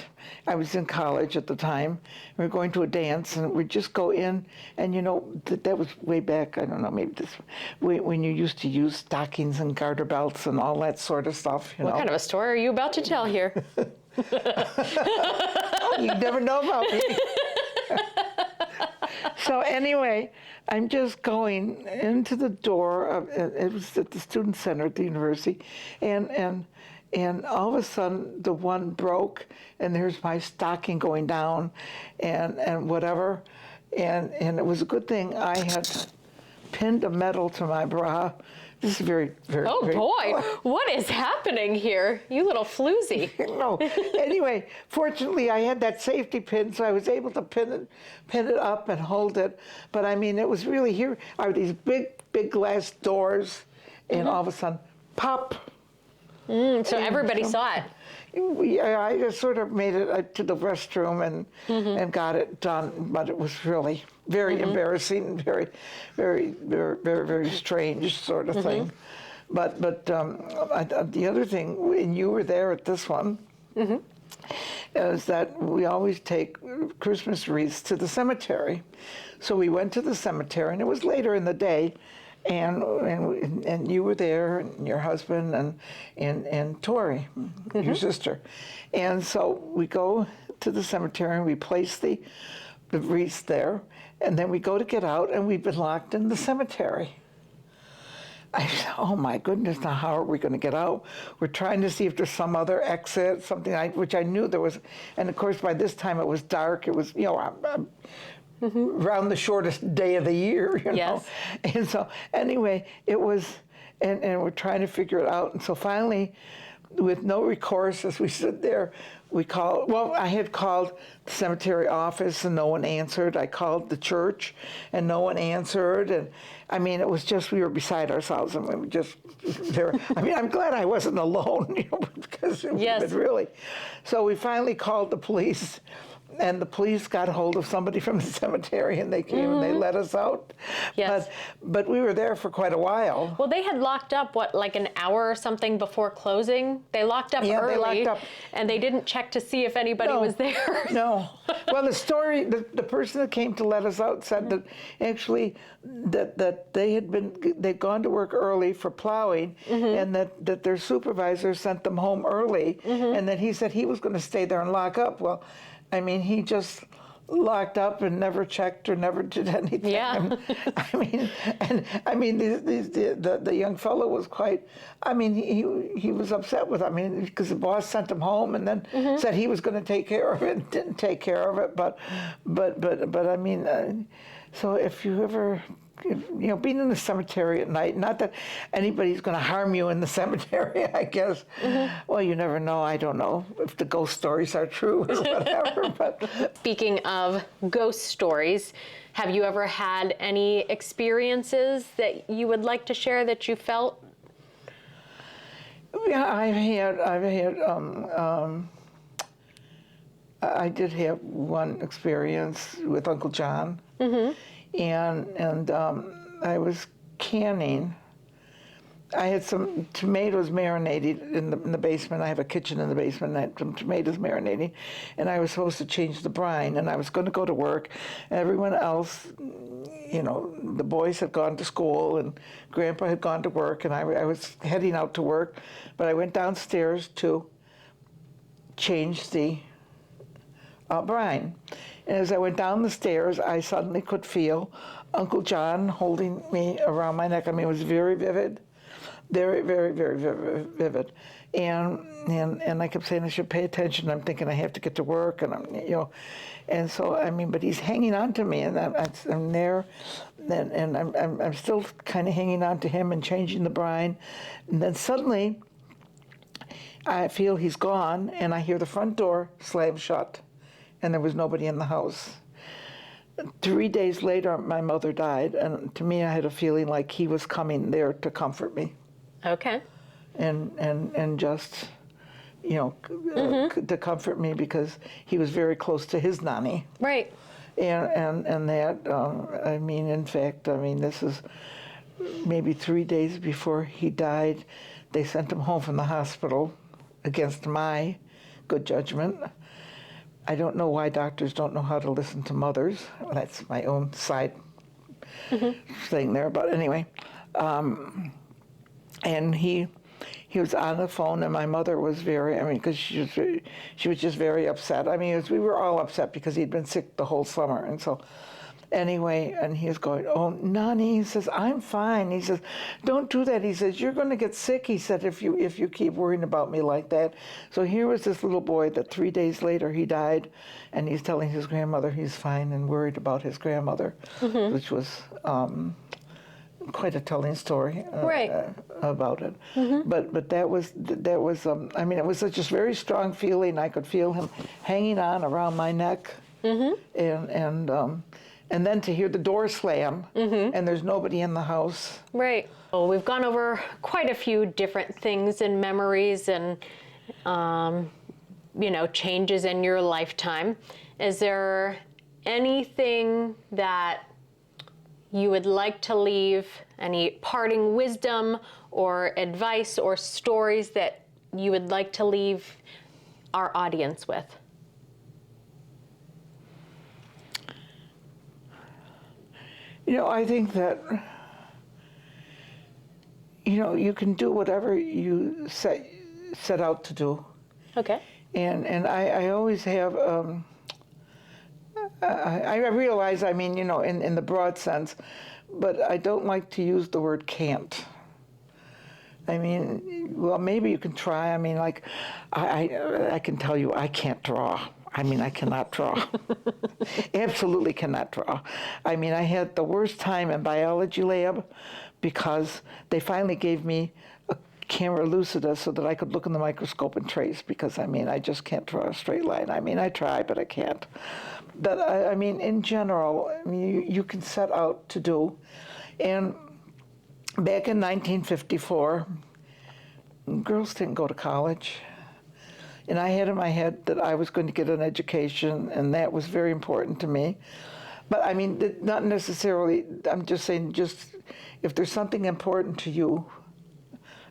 I was in college at the time. We were going to a dance, and we'd just go in, and that was way back. I don't know, maybe when you used to use stockings and garter belts and all that sort of stuff. What kind of a story are you about to tell here? You never know about me. So anyway, I'm just going into the door of, it was at the student center at the university, and all of a sudden the one broke, and there's my stocking going down, and whatever, and it was a good thing I had pinned a medal to my bra. This is very, very. Oh very, boy, what is happening here? You little floozy. No. Anyway, fortunately, I had that safety pin, so I was able to pin it up and hold it. But I mean, it was really here are these big glass doors, and all of a sudden, pop. So everybody saw it. I just sort of made it to the restroom and got it done, but it was really very embarrassing, very, very, very, very, very strange sort of thing. But the other thing, when you were there at this one, is that we always take Christmas wreaths to the cemetery. So we went to the cemetery, and it was later in the day. And you were there, and your husband, and Tori, your sister. And so we go to the cemetery, and we place the wreaths there, and then we go to get out, and we've been locked in the cemetery. I said, oh my goodness, now how are we going to get out? We're trying to see if there's some other exit, which I knew there was. And of course, by this time it was dark. It was, around the shortest day of the year, Yes. And so anyway, it was, and we're trying to figure it out. And so finally, with no recourse, as we stood there, I had called the cemetery office and no one answered. I called the church and no one answered. And I mean, it was just, we were beside ourselves, and we were just there. I mean, I'm glad I wasn't alone, because it would have been really. So we finally called the police. And the police got hold of somebody from the cemetery, and they came and they let us out. Yes. But we were there for quite a while. Well, they had locked up, like an hour or something before closing? They locked up early, they locked up. And they didn't check to see if anybody was there. No. Well, the story, the person that came to let us out said that actually that they'd gone to work early for plowing, and that their supervisor sent them home early, and that he said he was going to stay there and lock up. Well, I mean, he just locked up and never checked or never did anything. Yeah. I mean, the young fellow was quite. I mean, he was upset with. I mean, because the boss sent him home and then said he was going to take care of it. Didn't take care of it, but I mean, so if you ever. Being in the cemetery at night, not that anybody's going to harm you in the cemetery, I guess. Well, you never know. I don't know if the ghost stories are true or whatever. But Speaking of ghost stories, have you ever had any experiences that you would like to share that you felt? Yeah, I did have one experience with Uncle John. And I was canning. I had some tomatoes marinated in the basement. I have a kitchen in the basement, and I had some tomatoes marinating, and I was supposed to change the brine, and I was going to go to work. Everyone else, the boys had gone to school, and Grandpa had gone to work, and I was heading out to work, but I went downstairs to change the brine. And as I went down the stairs, I suddenly could feel Uncle John holding me around my neck. I mean, it was very vivid, very, very, very, very vivid. And I kept saying I should pay attention. I'm thinking I have to get to work, and and so I mean, but he's hanging on to me, and I'm there, and I'm still kind of hanging on to him and changing the brine, and then suddenly I feel he's gone, and I hear the front door slam shut. And there was nobody in the house. 3 days later, my mother died, and to me, I had a feeling like he was coming there to comfort me. Okay. And just, to comfort me, because he was very close to his Nonni. Right. and that, I mean, in fact, I mean, this is maybe 3 days before he died. They sent him home from the hospital against my good judgment. I don't know why doctors don't know how to listen to mothers. That's my own side thing there, but anyway. And he was on the phone, and my mother was very, I mean, because she was just very upset. I mean, we were all upset because he'd been sick the whole summer, and so anyway, and he was going, "Oh, Nonni," he says, "I'm fine." He says, "Don't do that." He says, "You're going to get sick," he said, if you keep worrying about me like that. So here was this little boy that 3 days later he died, and he's telling his grandmother he's fine and worried about his grandmother, which was quite a telling story about it. But that was I mean, it was such a very strong feeling. I could feel him hanging on around my neck, and then to hear the door slam, and there's nobody in the house. Right. Well, we've gone over quite a few different things and memories and, you know, changes in your lifetime. Is there anything that you would like to leave, any parting wisdom or advice or stories that you would like to leave our audience with? You know, I think that, you know, you can do whatever you set out to do. Okay. And I always have, I realize, I mean, you know, in the broad sense, but I don't like to use the word can't. I mean, well, maybe you can try. I mean, like, I can tell you I can't draw. I mean, I cannot draw. Absolutely cannot draw. I mean, I had the worst time in biology lab because they finally gave me a camera lucida so that I could look in the microscope and trace, because, I mean, I just can't draw a straight line. I mean, I try, but I can't. But, I mean, in general, I mean, you can set out to do. And back in 1954, girls didn't go to college. And I had in my head that I was going to get an education, and that was very important to me. But I mean, not necessarily, I'm just saying, just if there's something important to you,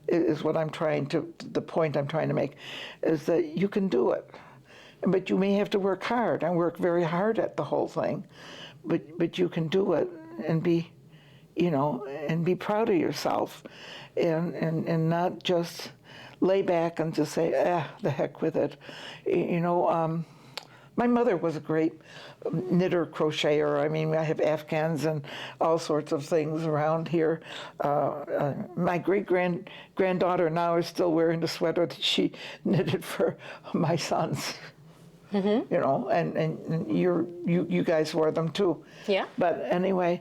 is what I'm trying to, the point I'm trying to make, is that you can do it. But you may have to work hard. I work very hard at the whole thing. But you can do it and be, you know, and be proud of yourself, and not just lay back and just say, the heck with it. You know, my mother was a great knitter, crocheter. I mean, I have Afghans and all sorts of things around here. My great-granddaughter now is still wearing the sweater that she knitted for my sons. You know, and you guys wore them too. Yeah. But anyway,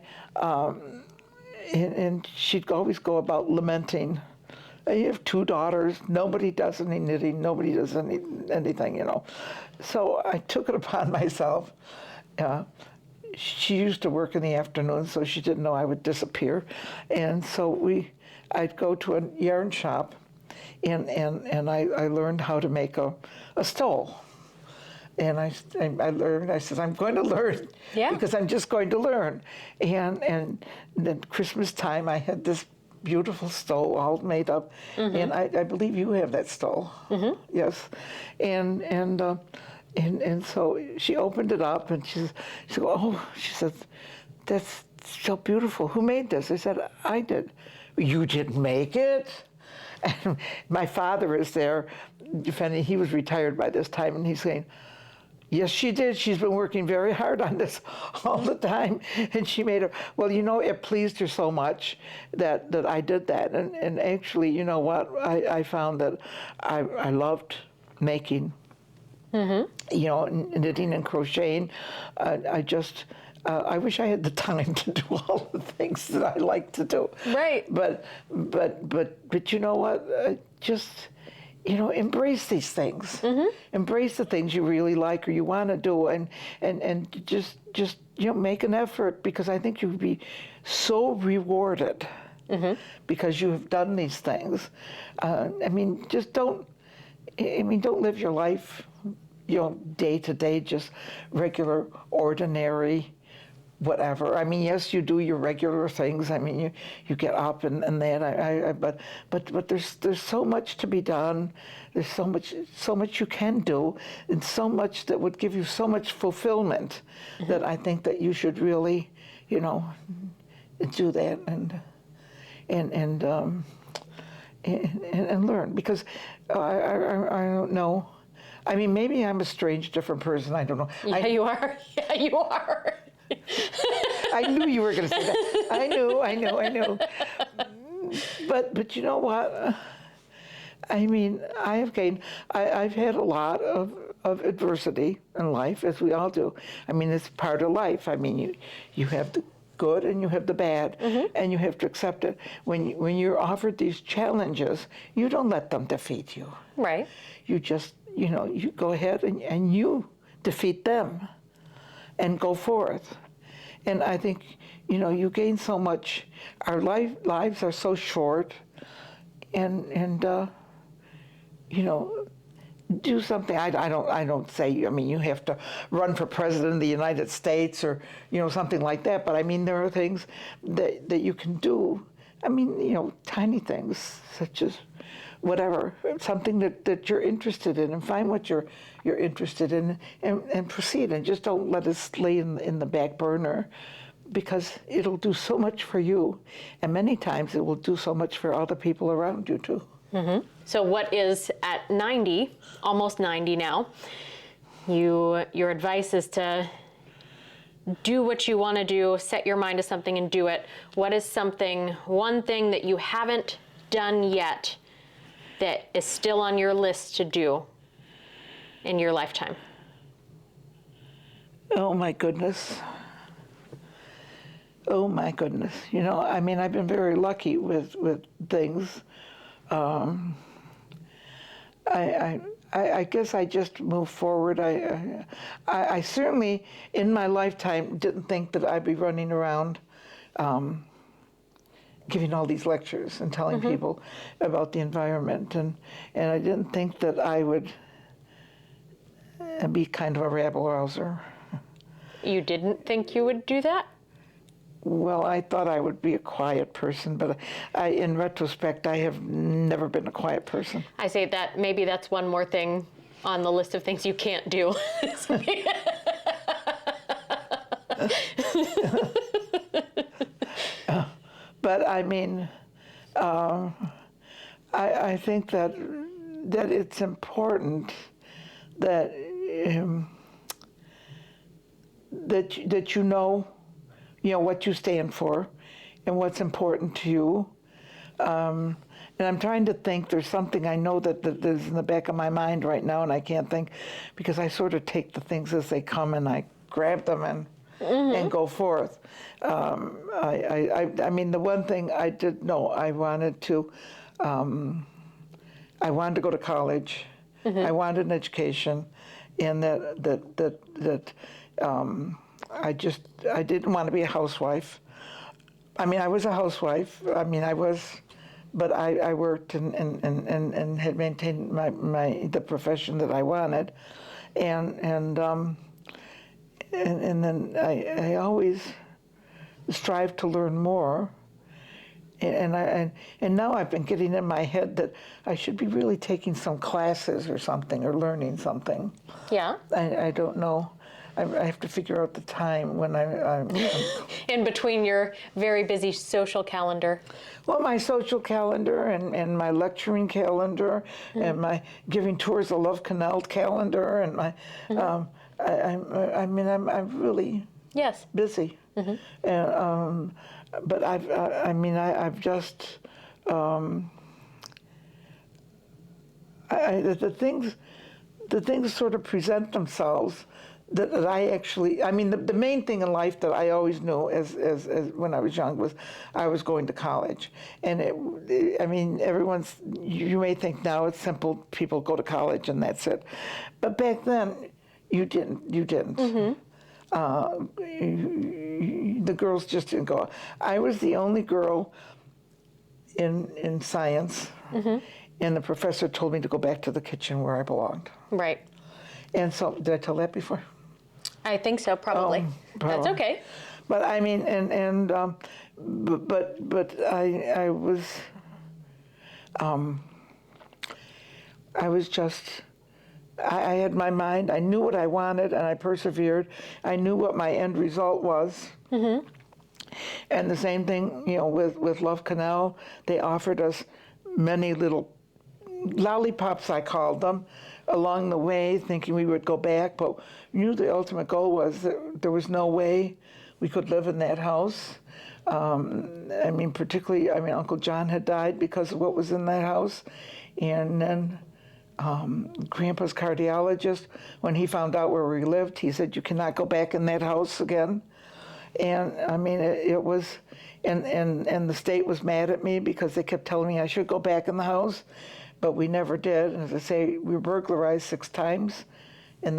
and she'd always go about lamenting. You have 2 daughters. Nobody does any knitting. Nobody does anything, you know. So I took it upon myself. She used to work in the afternoon, so she didn't know I would disappear. And so I'd go to a yarn shop, and I learned how to make a stole. And I learned, I said, I'm going to learn, because I'm just going to learn. And then Christmas time, I had this beautiful stole all made up, and I believe you have that stole. Yes, and so she opened it up, and she said, "Oh," she said, "that's so beautiful. Who made this?" I said, "I did." "You didn't make it?" And my father is there defending. He was retired by this time, and he's saying, "Yes, she did. She's been working very hard on this all the time." And she made it. Well, you know, it pleased her so much that I did that. And actually, you know what? I found that I loved making, you know, knitting and crocheting. I wish I had the time to do all the things that I like to do. Right. But you know what? Just, you know, embrace these things. Embrace the things you really like or you want to do, and just you know, make an effort, because I think you'd be so rewarded because you have done these things. I mean, just don't live your life day to day, just regular, ordinary, whatever. I mean, yes, you do your regular things. I mean, you get up and that. But there's so much to be done. There's so much you can do, and so much that would give you so much fulfillment that I think that you should really, do that and learn, because I don't know. I mean, maybe I'm a strange, different person. I don't know. Yeah, you are. Yeah, you are. I knew you were going to say that. I knew. But you know what? I mean, I've had a lot of adversity in life, as we all do. I mean, it's part of life. I mean, you have the good and you have the bad, and you have to accept it. When you're offered these challenges, you don't let them defeat you. Right. You just, you go ahead and you defeat them and go forth. And I think, you gain so much. Our lives are so short, and do something. I don't say, I mean, you have to run for president of the United States or, something like that. But I mean, there are things that you can do. I mean, tiny things such as whatever, something that you're interested in, and find what you're interested in and proceed, and just don't let it lay in the back burner, because it'll do so much for you, and many times it will do so much for other people around you too. Mm-hmm. So what is, at 90, almost 90 now, your advice is to do what you want to do, set your mind to something and do it. What is one thing that you haven't done yet that is still on your list to do in your lifetime? Oh my goodness. I mean, I've been very lucky with things. I guess I just move forward. I certainly, in my lifetime, didn't think that I'd be running around giving all these lectures and telling people about the environment, and I didn't think that I would be kind of a rabble-rouser. You didn't think you would do that? Well, I thought I would be a quiet person, but in retrospect, I have never been a quiet person. I say that maybe that's one more thing on the list of things you can't do. But I mean, I think that it's important that that you know what you stand for and what's important to you. And I'm trying to think, there's something I know that is in the back of my mind right now, and I can't think, because I sort of take the things as they come and I grab them and go forth. I mean, the one thing I did know, I wanted to go to college. I wanted an education, and that I didn't want to be a housewife. I mean, I was a housewife. I mean, but I worked and had maintained the profession that I wanted, and then I always strive to learn more, and now I've been getting in my head that I should be really taking some classes or something, or learning something. Yeah. I don't know. I have to figure out the time when I'm in between your very busy social calendar. Well, my social calendar and my lecturing calendar and my giving tours of Love Canal calendar and my I'm really busy. And but I've just the things sort of present themselves. That I actually, I mean, the main thing in life that I always knew as when I was young was I was going to college. And I mean, you may think now it's simple, people go to college and that's it. But back then, you didn't. The girls just didn't go. I was the only girl in science, and the professor told me to go back to the kitchen where I belonged. Right. And so, did I tell that before? I think so, probably. That's probably. okay. But I mean, but I was, I was just, I had my mind. I knew what I wanted, and I persevered. I knew what my end result was. Mm-hmm. And the same thing, you know, with Love Canal, they offered us many little lollipops, I called them, along the way, thinking we would go back, but knew the ultimate goal was that there was no way we could live in that house. I mean, particularly, I mean, Uncle John had died because of what was in that house. And then Grandpa's cardiologist, when he found out where we lived, he said, you cannot go back in that house again. And I mean, it was, and the state was mad at me because they kept telling me I should go back in the house, but we never did. And as I say, we were burglarized 6 times, and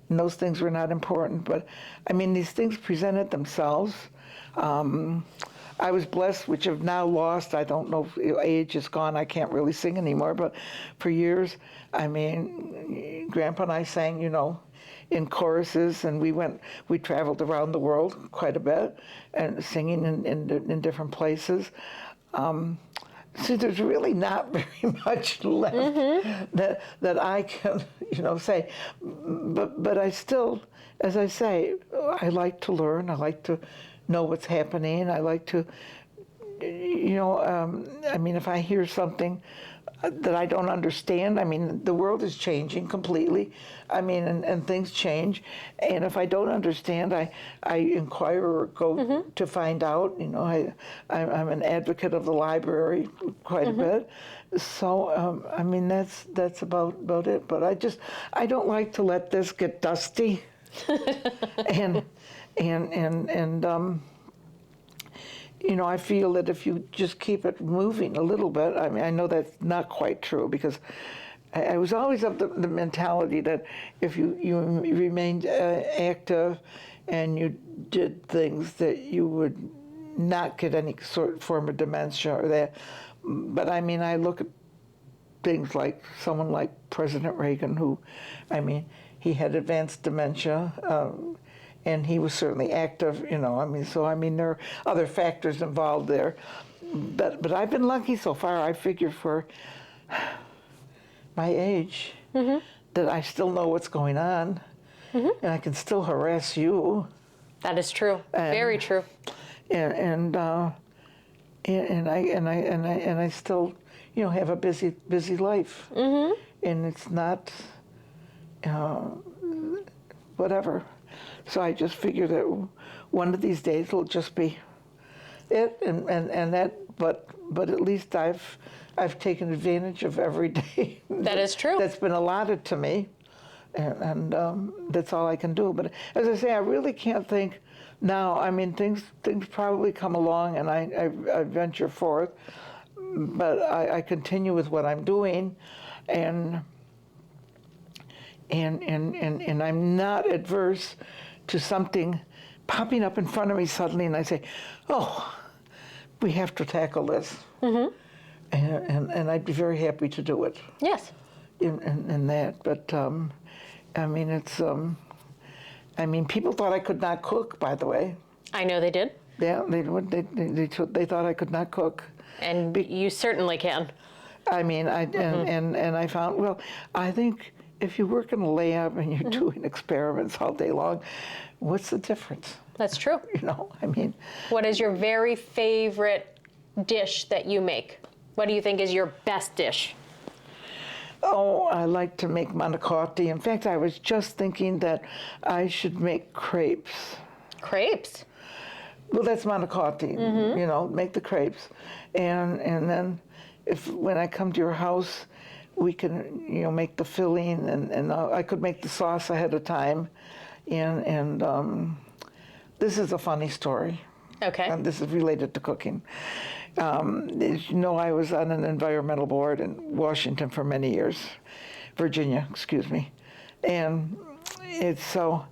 those things were not important. But I mean, these things presented themselves. I was blessed, which have now lost. I don't know if age is gone. I can't really sing anymore. But for years, I mean, Grandpa and I sang, you know, in choruses, and we traveled around the world quite a bit, and singing in different places. So there's really not very much left that I can, you know, say. But I still, as I say, I like to learn. I like to know what's happening. I like to, you know, I mean, if I hear something that I don't understand, I mean, the world is changing completely. I mean, and things change. And if I don't understand, I inquire or go to find out. You know, I'm an advocate of the library quite a bit. So, I mean, that's about it. But I don't like to let this get dusty. and you know, I feel that if you just keep it moving a little bit, I mean, I know that's not quite true, because I was always of the mentality that if you remained active and you did things, that you would not get any sort of form of dementia or that. But I mean, I look at things like someone like President Reagan, who, I mean, he had advanced dementia. And he was certainly active, you know. I mean, so I mean, there are other factors involved there, but I've been lucky so far. I figure for my age, that I still know what's going on, and I can still harass you. That is true. Very true. And I still, you know, have a busy life, and it's not whatever. So I just figure that one of these days will just be it, and that. But at least I've taken advantage of every day. That is true. That's been allotted to me, and that's all I can do. But as I say, I really can't think now. I mean, things probably come along, and I venture forth, but I continue with what I'm doing, and I'm not adverse to something popping up in front of me suddenly, and I say, oh, we have to tackle this. And I'd be very happy to do it. Yes. In that, but I mean, it's, I mean, people thought I could not cook, by the way. I know they did. Yeah, they thought I could not cook. And you certainly can. I mean, and I found, well, I think if you work in a lab and you're doing experiments all day long, what's the difference? That's true. You know, I mean. What is your very favorite dish that you make? What do you think is your best dish? Oh, I like to make manicotti. In fact, I was just thinking that I should make crepes. Crepes? Well, that's manicotti, you know, make the crepes. And then when I come to your house, we can, you know, make the filling, and I could make the sauce ahead of time. And this is a funny story. Okay. And this is related to cooking. As you know, I was on an environmental board in Washington for many years, Virginia, excuse me. And it's so,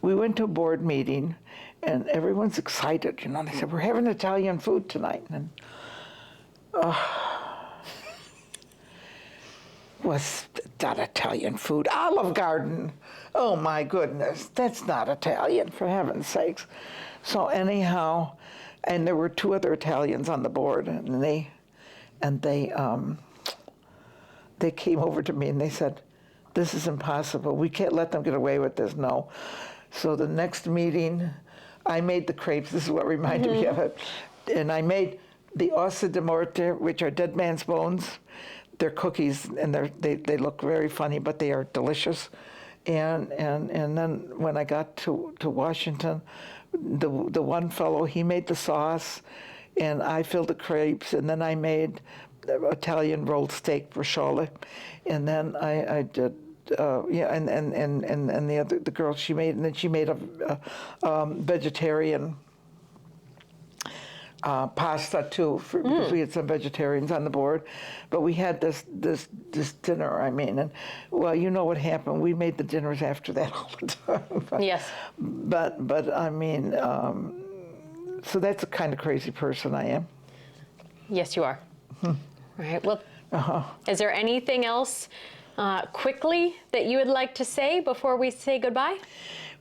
we went to a board meeting, and everyone's excited, you know. They said, we're having Italian food tonight. And was not Italian food. Olive Garden. Oh my goodness, that's not Italian, for heaven's sakes. So anyhow, and there were 2 other Italians on the board, and they came over to me and they said, "This is impossible. We can't let them get away with this." No. So the next meeting, I made the crepes. This is what reminded me of it. And I made the ossa di morte, which are dead man's bones. They're cookies, and they look very funny, but they are delicious. And then when I got to Washington, the one fellow, he made the sauce, and I filled the crepes, and then I made Italian rolled steak prosciutto, and then I did. And the girl, she made, and then she made a vegetarian pasta too, because we had some vegetarians on the board. But we had this dinner, and well, you know what happened. We made the dinners after that all the time. Yes. But so that's the kind of crazy person I am. Yes, you are. All right. Well, is there anything else quickly that you would like to say before we say goodbye?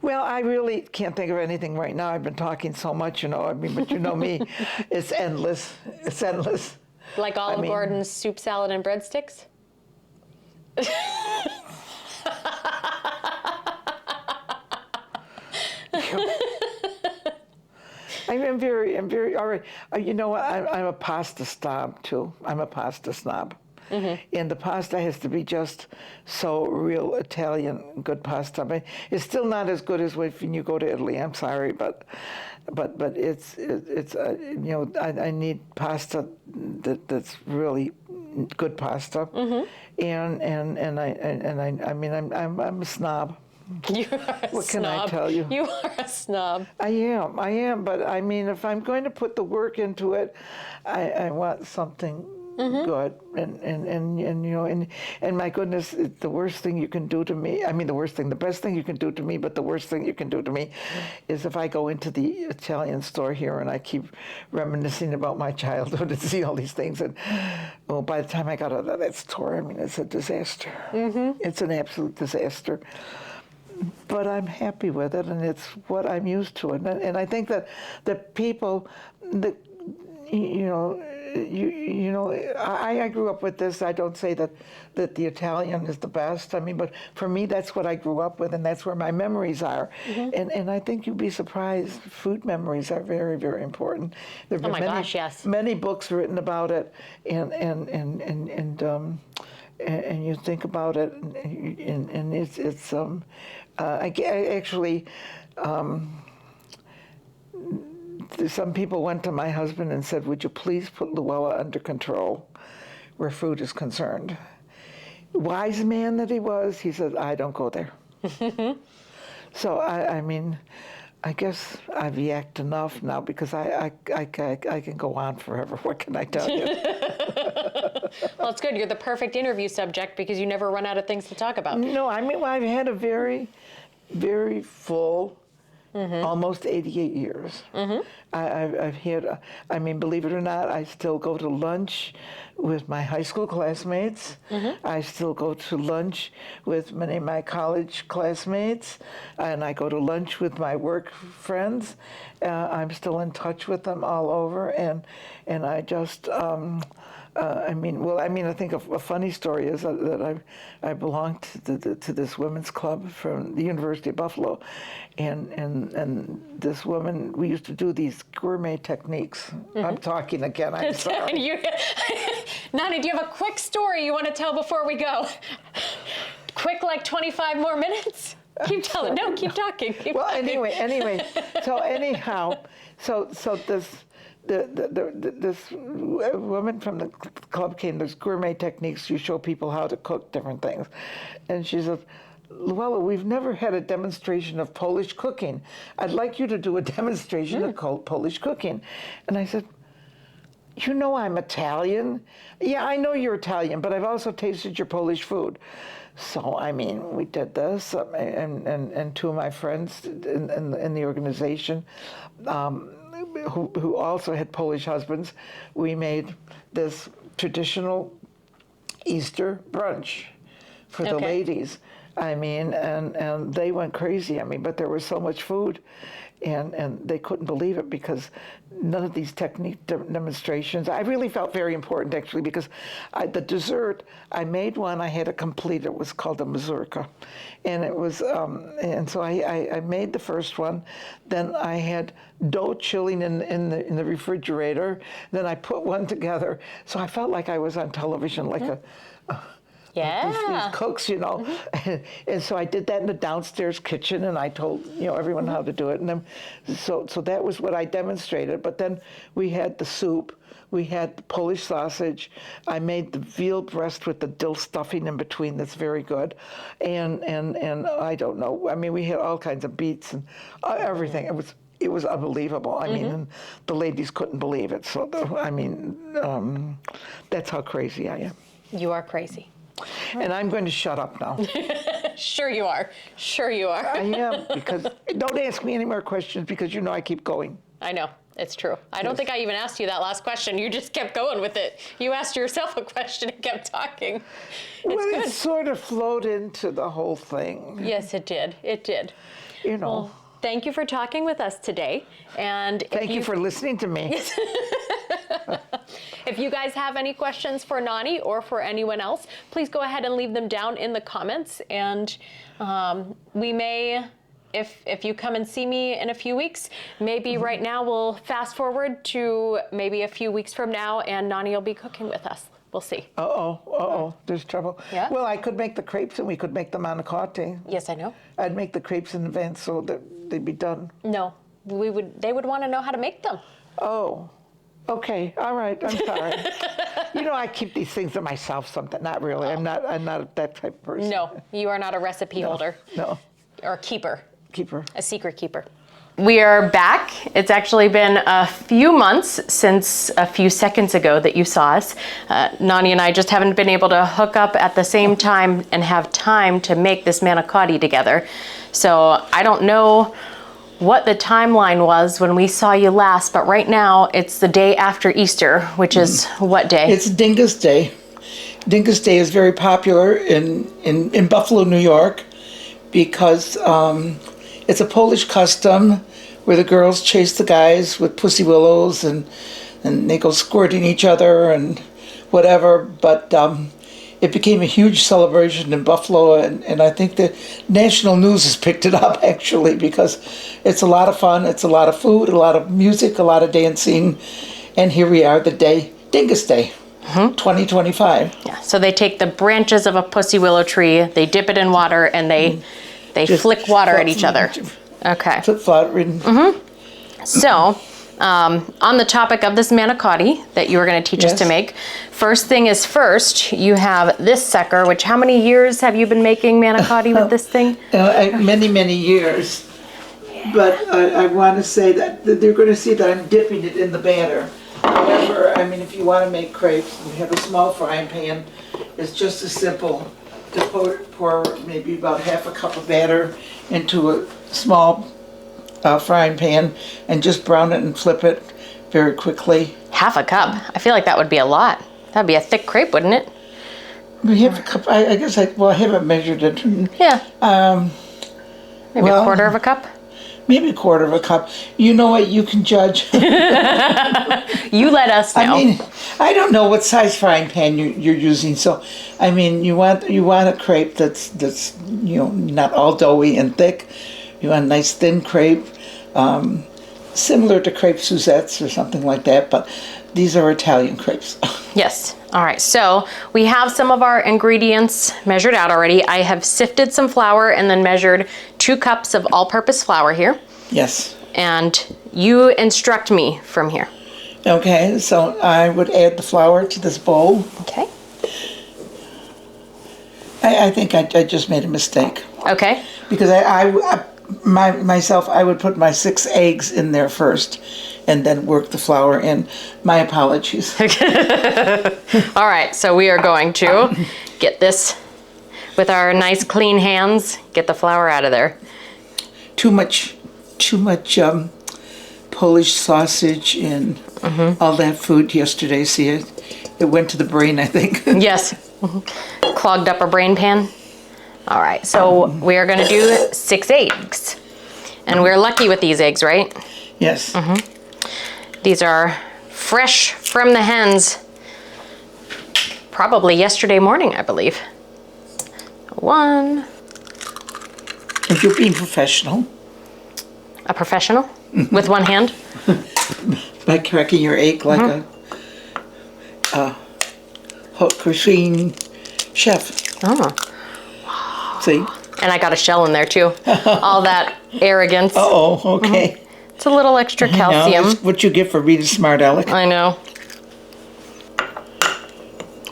Well, I really can't think of anything right now. I've been talking so much, but you know me, it's endless. It's endless. Like Olive Garden's soup, salad, and breadsticks? I'm very, all right. You know what? I'm a pasta snob, too. I'm a pasta snob. And the pasta has to be just so real Italian, good pasta. I mean, it's still not as good as when you go to Italy. I'm sorry, but it's I need pasta that's really good pasta. And I'm a snob. You are a What snob. can I tell you? You are a snob. I am, but if I'm going to put the work into it, I want something good, and my goodness, the worst thing you can do to me, the best thing you can do to me, but the worst thing you can do to me is if I go into the Italian store here and I keep reminiscing about my childhood and see all these things, and well, by the time I got out of that store, it's a disaster. It's an absolute disaster. But I'm happy with it, and it's what I'm used to. And I think that the people that, I grew up with this. I don't say that the Italian is the best. But for me, that's what I grew up with, and that's where my memories are. And I think you'd be surprised. Food memories are very, very important. There have been gosh, yes. many books written about it, and you think about it, and it's some people went to my husband and said, "Would you please put Luella under control where food is concerned?" Wise man that he was, he said, "I don't go there." So I guess I've yacked enough now, because I can go on forever. What can I tell you? Well, it's good. You're the perfect interview subject because you never run out of things to talk about. No, I've had a very, very full, almost 88 years. I've had, believe it or not, I still go to lunch with my high school classmates. I still go to lunch with many of my college classmates, and I go to lunch with my work friends. I'm still in touch with them all over, and I just, I think a funny story is that I belonged to this women's club from the University of Buffalo, and this woman, we used to do these gourmet techniques. I'm talking again, I'm sorry. Nonni, do you have a quick story you want to tell before we go? Quick, like 25 more minutes? Keep telling. No, keep talking. Anyway. So anyhow, so this woman from the club came. There's gourmet techniques. You show people how to cook different things, and she said, "Luella, we've never had a demonstration of Polish cooking. I'd like you to do a demonstration of Polish cooking." And I said, "You know I'm Italian." "Yeah, I know you're Italian, but I've also tasted your Polish food." So, we did this, and two of my friends in the organization, who also had Polish husbands, we made this traditional Easter brunch. for the Okay. ladies. I mean, and they went crazy. I mean, but there was so much food, and they couldn't believe it because none of these technique demonstrations. I really felt very important actually because the dessert, I made one. I had to complete. It was called a mazurka, and it was and so I made the first one. Then I had dough chilling in the refrigerator. Then I put one together. So I felt like I was on television, like a these cooks, you know. And so I did that in the downstairs kitchen, and I told, you know, everyone how to do it. And then, so that was what I demonstrated. But then we had the soup, we had the Polish sausage. I made the veal breast with the dill stuffing in between. That's very good. And I don't know. I mean, we had all kinds of beets and everything. It was unbelievable. I mean, and the ladies couldn't believe it. So that's how crazy I am. You are crazy. And I'm going to shut up now. Sure you are. Sure you are. I am, because don't ask me any more questions because you know I keep going. I know. It's true. I don't think I even asked you that last question. You just kept going with it. You asked yourself a question and kept talking. It sort of flowed into the whole thing. Yes, it did. It did. You know. Well, thank you for talking with us today. And thank you for listening to me. If you guys have any questions for Nonni or for anyone else, please go ahead and leave them down in the comments. And we may, if you come and see me in a few weeks, maybe right now we'll fast forward to maybe a few weeks from now, and Nonni will be cooking with us. We'll see. There's trouble. Yeah? Well, I could make the crepes and we could make the manicotti. Yes, I know. I'd make the crepes in advance so that they'd be done. No, they would want to know how to make them. Oh. Okay, all right, I'm sorry. You know, I keep these things to myself something. Not really. I'm not that type of person. No, you are not a recipe holder. No. Or a keeper. Keeper. A secret keeper. We are back. It's actually been a few months since a few seconds ago that you saw us. Nonni and I just haven't been able to hook up at the same time and have time to make this manicotti together. So I don't know what the timeline was when we saw you last, but right now it's the day after Easter, which is what day? It's Dingus Day. Dingus Day is very popular in Buffalo, New York, because it's a Polish custom where the girls chase the guys with pussy willows and they go squirting each other and whatever, but it became a huge celebration in Buffalo, and I think the national news has picked it up, actually, because it's a lot of fun, it's a lot of food, a lot of music, a lot of dancing, and here we are, the day, Dingus Day, 2025. Yeah, so they take the branches of a pussy willow tree, they dip it in water, and they flick water at each other. Okay. So, on the topic of this manicotti that you were going to teach us to make, first thing is first, you have this sucker, which how many years have you been making manicotti with this thing? Many, many years. But I want to say that they're going to see that I'm dipping it in the batter. However, I mean, if you want to make crepes, we have a small frying pan. It's just as simple to pour maybe about half a cup of batter into a small frying pan and just brown it and flip it very quickly. Half a cup? I feel like that would be a lot. That'd be a thick crepe, wouldn't it? Half a cup, I guess I haven't measured it. Yeah. Maybe a quarter of a cup? Maybe a quarter of a cup. You know what? You can judge. You let us know. I mean, I don't know what size frying pan you're using. So, I mean, you want a crepe that's not all doughy and thick. You want a nice thin crepe, similar to crepe Suzettes or something like that. But these are Italian crepes. Yes. All right. So we have some of our ingredients measured out already. I have sifted some flour and then measured 2 cups of all-purpose flour here. Yes. And you instruct me from here. Okay. So I would add the flour to this bowl. Okay. I think I just made a mistake. Okay. Because I would put my 6 eggs in there first and then work the flour in. My apologies. All right, so we are going to get this with our nice clean hands, get the flour out of there. Too much Polish sausage and all that food yesterday. See, it went to the brain, I think. Yes. Clogged up a brain pan. All right, so we are gonna do 6 eggs. And we're lucky with these eggs, right? Yes. These are fresh from the hens, probably yesterday morning, I believe. 1. If you're being professional. A professional with one hand. By cracking your egg like a haute cuisine chef. Oh, See? and I got a shell in there too. All that arrogance. Uh-oh, okay. It's a little extra Now, calcium. that's what you get for being smart, Alec. I know.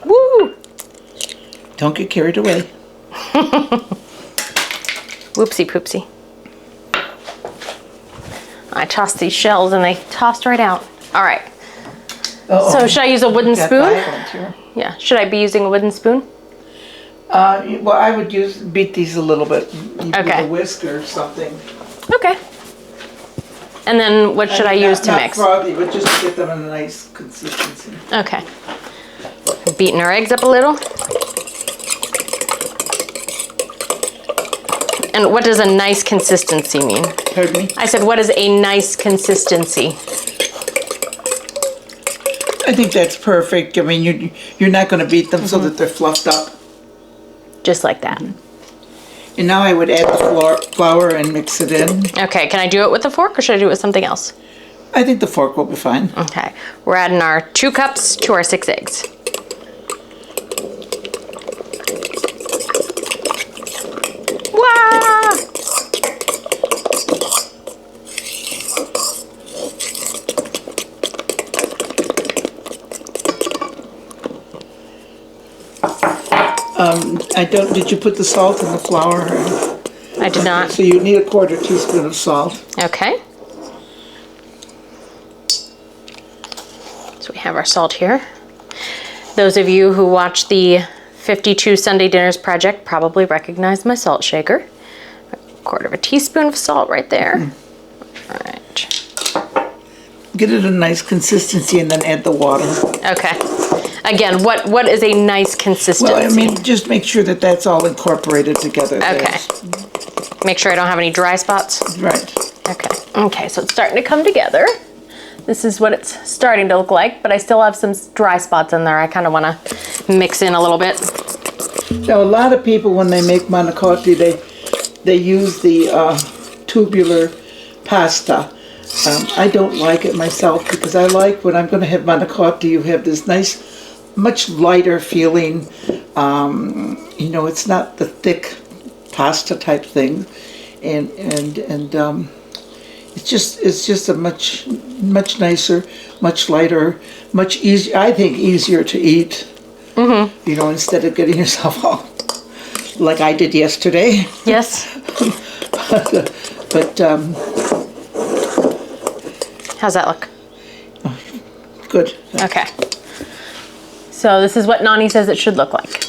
Woo! Don't get carried away. Whoopsie poopsie. I tossed these shells and they tossed right out. All right. Uh-oh. So should I use a wooden Got spoon? violent here. Yeah. Should I be using a wooden spoon? Well, I would beat these a little bit. Okay. With a whisk or something. Okay. And then what should I use to not mix? Not frothy, but just to get them in a nice consistency. Okay. Beating our eggs up a little. And what does a nice consistency mean? Pardon me? I said, what is a nice consistency? I think that's perfect. I mean, you're not going to beat them so that they're fluffed up. Just like that. And now I would add the flour and mix it in. Okay, can I do it with a fork or should I do it with something else? I think the fork will be fine. Okay, we're adding our 2 cups to our 6 eggs. Wow! Did you put the salt in the flour? I did not. So you need a 1/4 teaspoon of salt. Okay. So we have our salt here. Those of you who watch the 52 Sunday Dinners Project probably recognize my salt shaker. 1/4 teaspoon of salt right there. All right. Get it a nice consistency and then add the water. Okay. Again, what is a nice consistency? Well, I mean, just make sure that that's all incorporated together. Okay. Make sure I don't have any dry spots. Right. Okay. Okay, so it's starting to come together. This is what it's starting to look like, but I still have some dry spots in there. I kind of want to mix in a little bit. Now, a lot of people, when they make manicotti, they use the tubular pasta. I don't like it myself because I like when I'm going to have manicotti, you have this nice, much lighter feeling. You know, it's not the thick pasta type thing, and it's just a much nicer, much lighter, much easier. I think easier to eat. You know, instead of getting yourself all like I did yesterday. Yes. but How's that look? good. Okay. So this is what Nonni says it should look like.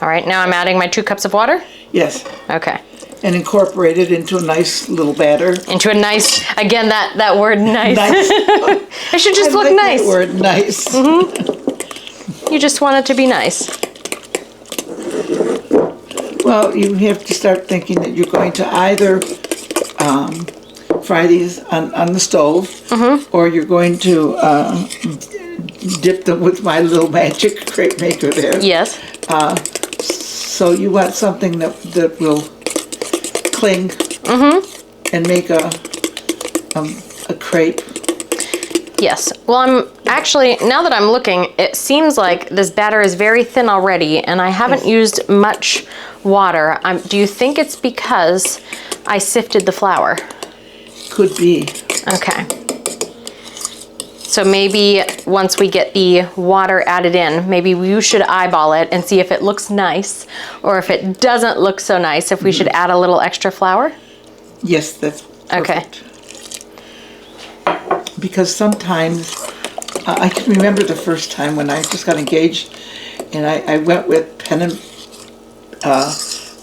All right, now I'm adding my 2 cups of water. Yes. Okay. And incorporate it into a nice little batter. Into a nice, again, that word nice. Nice. It should just I look like nice. that word nice. You just want it to be nice. Well, you have to start thinking that you're going to either fry these on the stove, or you're going to dip them with my little magic crepe maker there. Yes. So you want something that will cling and make a crepe. Yes. Well, I'm actually, now that I'm looking, it seems like this batter is very thin already, and I haven't used much water. Do you think it's because I sifted the flour? Could be. Okay. So maybe once we get the water added in, maybe you should eyeball it and see if it looks nice, or if it doesn't look so nice, if we should add a little extra flour. Yes, that's perfect. Okay. Because sometimes, I can remember the first time when I just got engaged, and I went with pen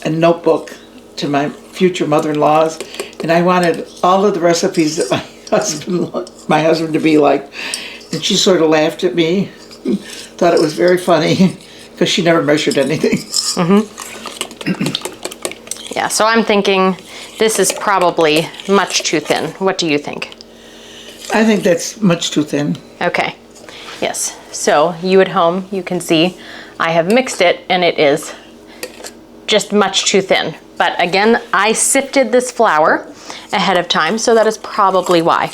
and notebook to my future mother-in-laws, and I wanted all of the recipes that my husband to be like, and she sort of laughed at me, thought it was very funny, because she never measured anything. Yeah, so I'm thinking this is probably much too thin. What do you think? I think that's much too thin. Okay, yes. So you at home, you can see I have mixed it and it is just much too thin. But again, I sifted this flour ahead of time, so that is probably why.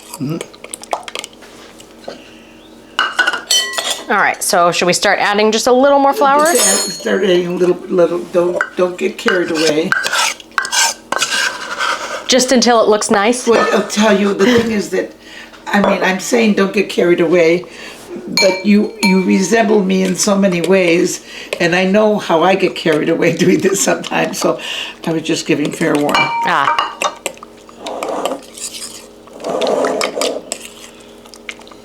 All right, so should we start adding just a little more flour? Just start adding a little. Don't get carried away. Just until it looks nice? Well, I'll tell you, the thing is that, I mean, I'm saying don't get carried away, but you resemble me in so many ways, and I know how I get carried away doing this sometimes, so I was just giving fair warning. Ah.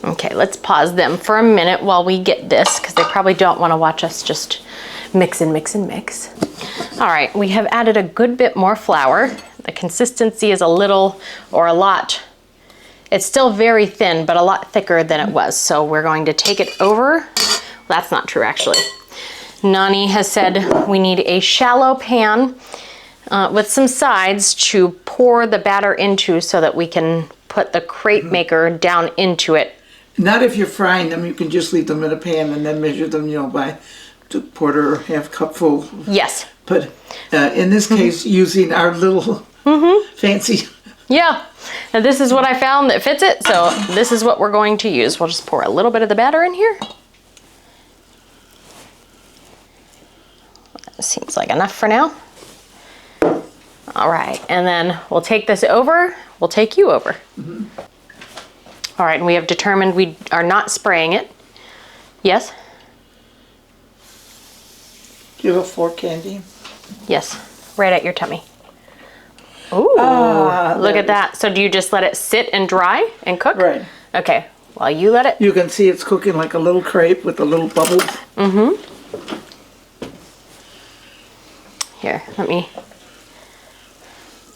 Okay, let's pause them for a minute while we get this, because they probably don't want to watch us just mix and mix and mix. All right, we have added a good bit more flour. The consistency is a little, or a lot, it's still very thin, but a lot thicker than it was. So we're going to take it over. That's not true, actually. Nonni has said we need a shallow pan with some sides to pour the batter into so that we can put the crepe maker down into it. Not if you're frying them, you can just leave them in a pan and then measure them, you know, by a quarter or half cupful. Yes. But in this case, using our little fancy. Yeah, and this is what I found that fits it, so this is what we're going to use. We'll just pour a little bit of the batter in here. That seems like enough for now. All right, and then we'll take this over. We'll take you over. All right, and we have determined we are not spraying it. Yes? Do you have a fork, Candy? Yes, right at your tummy. Ooh, look at that. So do you just let it sit and dry and cook? Right. Okay, while you let it. You can see it's cooking like a little crepe with the little bubbles. Here, let me.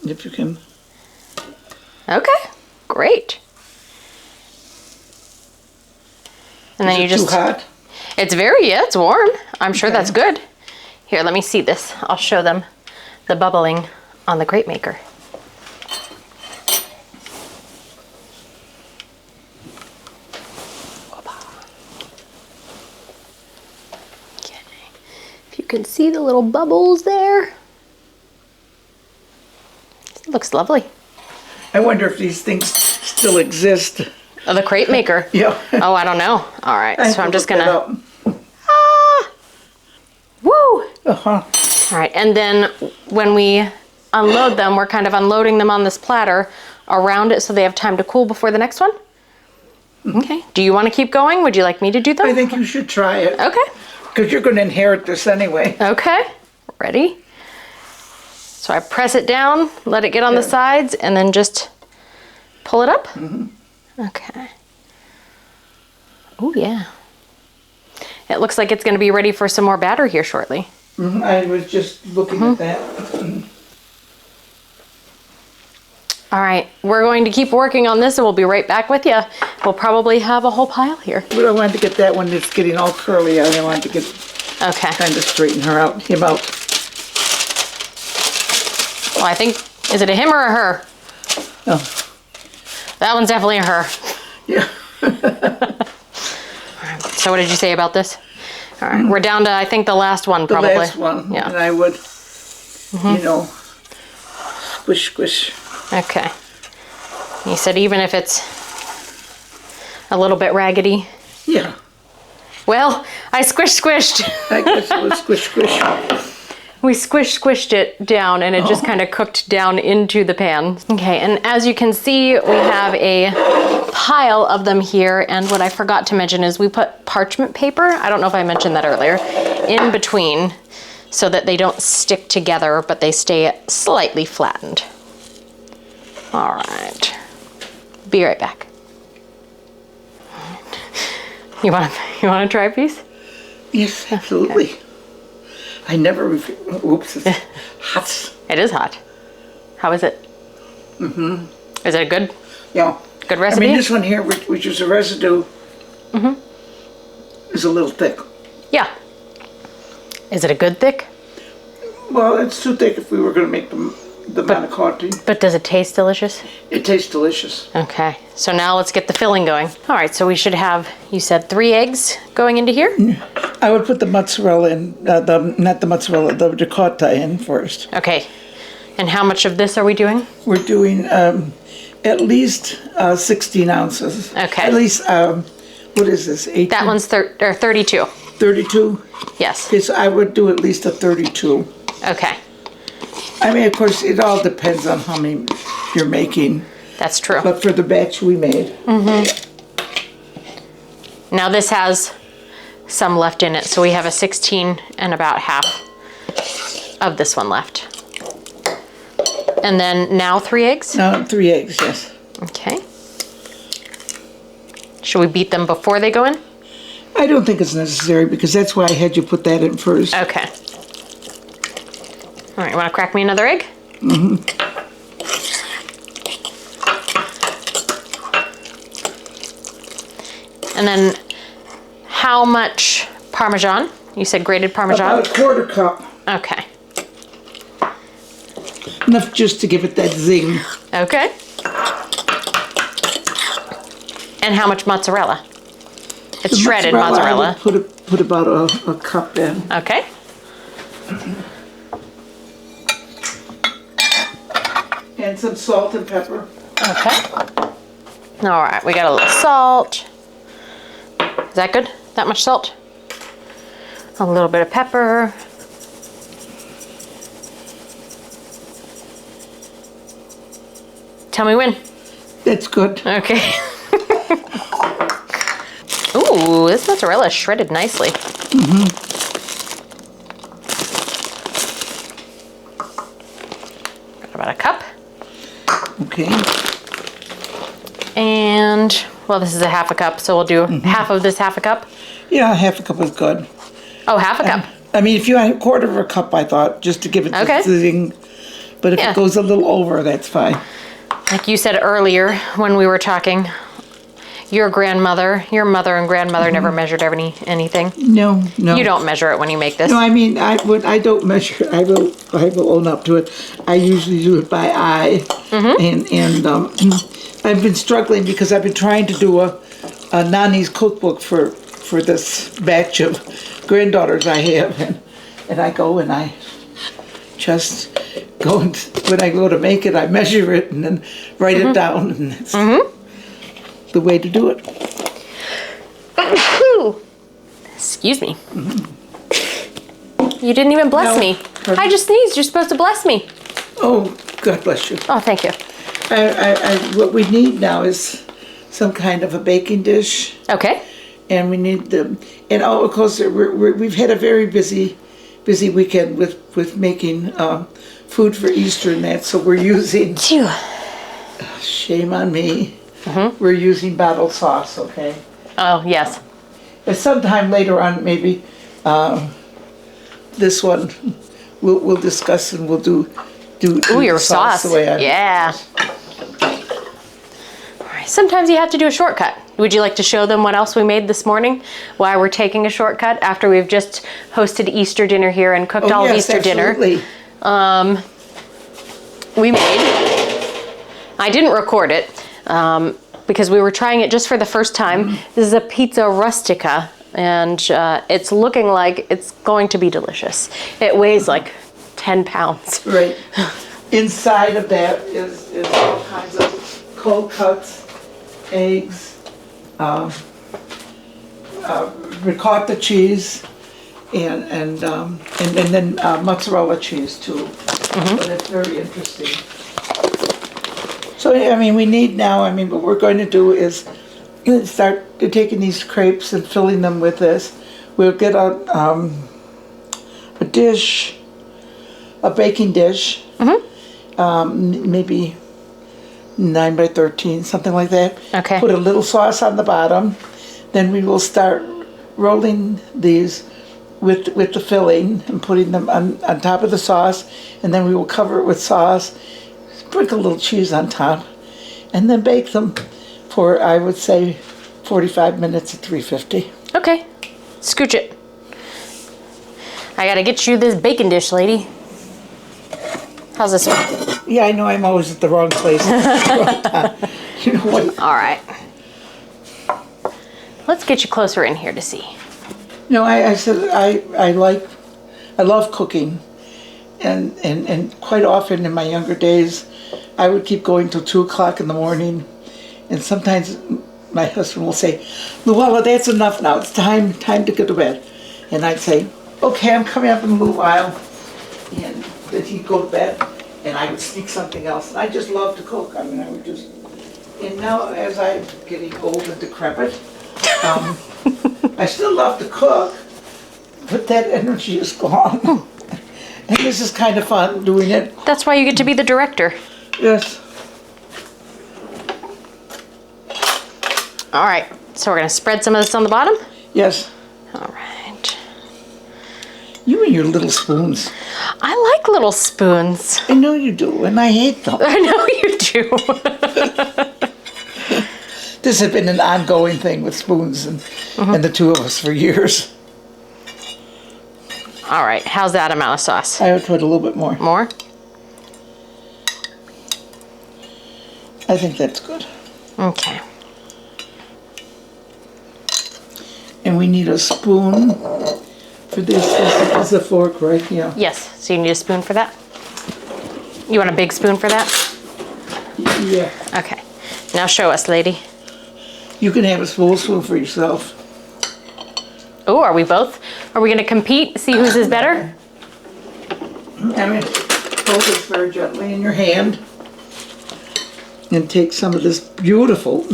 If you can. Okay, great. And then Is you it just. too hot? It's very, yeah, it's warm. I'm sure Okay. that's good. Here, let me see this. I'll show them the bubbling on the crepe maker. Okay. If you can see the little bubbles there. It looks lovely. I wonder if these things still exist. Oh, the crepe maker. Yeah. Oh, I don't know. All right, so I'm just gonna. Woo! Uh-huh. All right, and then when we unload them, we're kind of unloading them on this platter around it so they have time to cool before the next one. Okay. Do you want to keep going? Would you like me to do them? I think you should try it. Okay. Because you're going to inherit this anyway. Okay. Ready? So I press it down, let it get on the sides, and then just pull it up. Okay. Oh, yeah. It looks like it's going to be ready for some more batter here shortly. I was just looking at that. All right, we're going to keep working on this and we'll be right back with you. We'll probably have a whole pile here. But I wanted to get that one that's getting all curly. I wanted to get Okay. kind of straighten him out. Well, I think, is it a him or a her? Oh, That one's definitely a her. yeah. So what did you say about this? All right, we're down to, I think, the last one The probably. last one. Yeah. And I would, you know, squish, squish. Okay. You said even if it's a little bit raggedy. Yeah. Well, I squished. I guess it was squish, squish. We squished it down and it just kind of cooked down into the pan. Okay, and as you can see, we have a pile of them here, and what I forgot to mention is we put parchment paper, I don't know if I mentioned that earlier, in between so that they don't stick together, but they stay slightly flattened. All right, be right back. You want to try a piece? Yes, absolutely. Okay. I never, oops, it's hot. It is hot. How is it? Is it a good? Yeah. Good recipe? I mean, this one here, which is a residue, is a little thick. Yeah. Is it a good thick? Well, it's too thick if we were going to make the manicotti. But does it taste delicious? It tastes delicious. Okay, so now let's get the filling going. All right, so we should have, you said 3 eggs going into here? I would put the mozzarella in, not the mozzarella, the ricotta in first. Okay, and how much of this are we doing? We're doing at least 16 ounces. Okay. At least, what is this, 18? That one's 32. 32? Yes. Okay, so I would do at least a 32. Okay, I mean, of course, it all depends on how many you're making. that's true. But for the batch we made. Now this has some left in it, so we have a 16 and about half of this one left. And then now 3 eggs? No, 3 eggs, yes. Okay. Should we beat them before they go in? I don't think it's necessary because that's why I had you put that in first. Okay. All right, want to crack me another egg? Mm-hmm. And then how much Parmesan? You said grated Parmesan? About a quarter cup. Okay. Enough just to give it that zing. Okay. And how much mozzarella? It's The shredded I mozzarella. would put about a cup in. Okay. And some salt and pepper. Okay. All right, we got a little salt. Is that good? That much salt? A little bit of pepper. Tell me when. That's good. Okay. Ooh, this mozzarella is shredded nicely. Got about a cup. Okay. And, well, this is a half a cup, so we'll do half of this half a cup. Yeah, half a cup is good. Oh, half a cup. I mean, if you had a quarter of a cup, I thought, just to give it Okay. the zing. But if Yeah. it goes a little over, that's fine. Like you said earlier when we were talking, your mother and grandmother never measured anything. No. You don't measure it when you make this. No, I mean, I don't measure. I will own up to it. I usually do it by eye, and I've been struggling because I've been trying to do a Nonni's cookbook for this batch of granddaughters I have, and I go and I just go and when I go to make it, I measure it and then write it down, and it's the way to do it. Excuse me. You didn't even bless No. me. I just sneezed. You're supposed to bless me. Oh, God bless you. Oh, thank you. What we need now is some kind of a baking dish, Okay. and we need and of course we've had a very busy weekend with making food for Easter and that, so we're using, Phew. shame on me, we're using bottled sauce, okay? Oh, yes. And sometime later on, maybe this one we'll discuss, and we'll do Ooh, your the sauce. the way I Yeah. All right. Sometimes you have to do a shortcut. Would you like to show them what else we made this morning? Why we're taking a shortcut after we've just hosted Easter dinner here and cooked all of yes, Easter absolutely. dinner. We made, I didn't record it because we were trying it just for the first time. This is a pizza rustica, and it's looking like it's going to be delicious. It weighs like 10 pounds. Right. Inside of that is all kinds of cold cuts, eggs, ricotta cheese, and then mozzarella cheese too. But it's very interesting. So I mean, we need now. I mean, what we're going to do is start taking these crepes and filling them with this. We'll get a dish, a baking dish, maybe 9 by 13, something like that. Okay. Put a little sauce on the bottom. Then we will start rolling these with the filling and putting them on top of the sauce. And then we will cover it with sauce, sprinkle a little cheese on top, and then bake them for, I would say, 45 minutes at 350. Okay. Scooch it. I gotta get you this bacon dish, lady. How's this one? Yeah, I know I'm always at the wrong place. You know what? All right. Let's get you closer in here to see. No, I said I love cooking, and quite often in my younger days, I would keep going till 2 o'clock in the morning, and sometimes my husband will say, "Luella, that's enough now. It's time to go to bed," and I'd say, "Okay, I'm coming up in a little while," and then he'd go to bed, and I would sneak something else. And I just love to cook. I mean, I would just. And now, as I'm getting old and decrepit, I still love to cook, but that energy is gone. And this is kind of fun doing it. That's why you get to be the director. Yes. All right, so we're gonna spread some of this on the bottom? Yes. All right. You and your little spoons. I like little spoons. I know you do, and I hate them. I know you do. This has been an ongoing thing with spoons and the two of us for years. All right, how's that amount of sauce? I would put a little bit more. More? I think that's good. Okay. And we need a spoon for this. This is a fork, right? Yeah. Yes, so you need a spoon for that? You want a big spoon for that? Yeah. Okay, now show us, lady. You can have a full spoon for yourself. Oh, are we both? Are we gonna compete, see whose is better? I mean, hold this very gently in your hand and take some of this beautiful,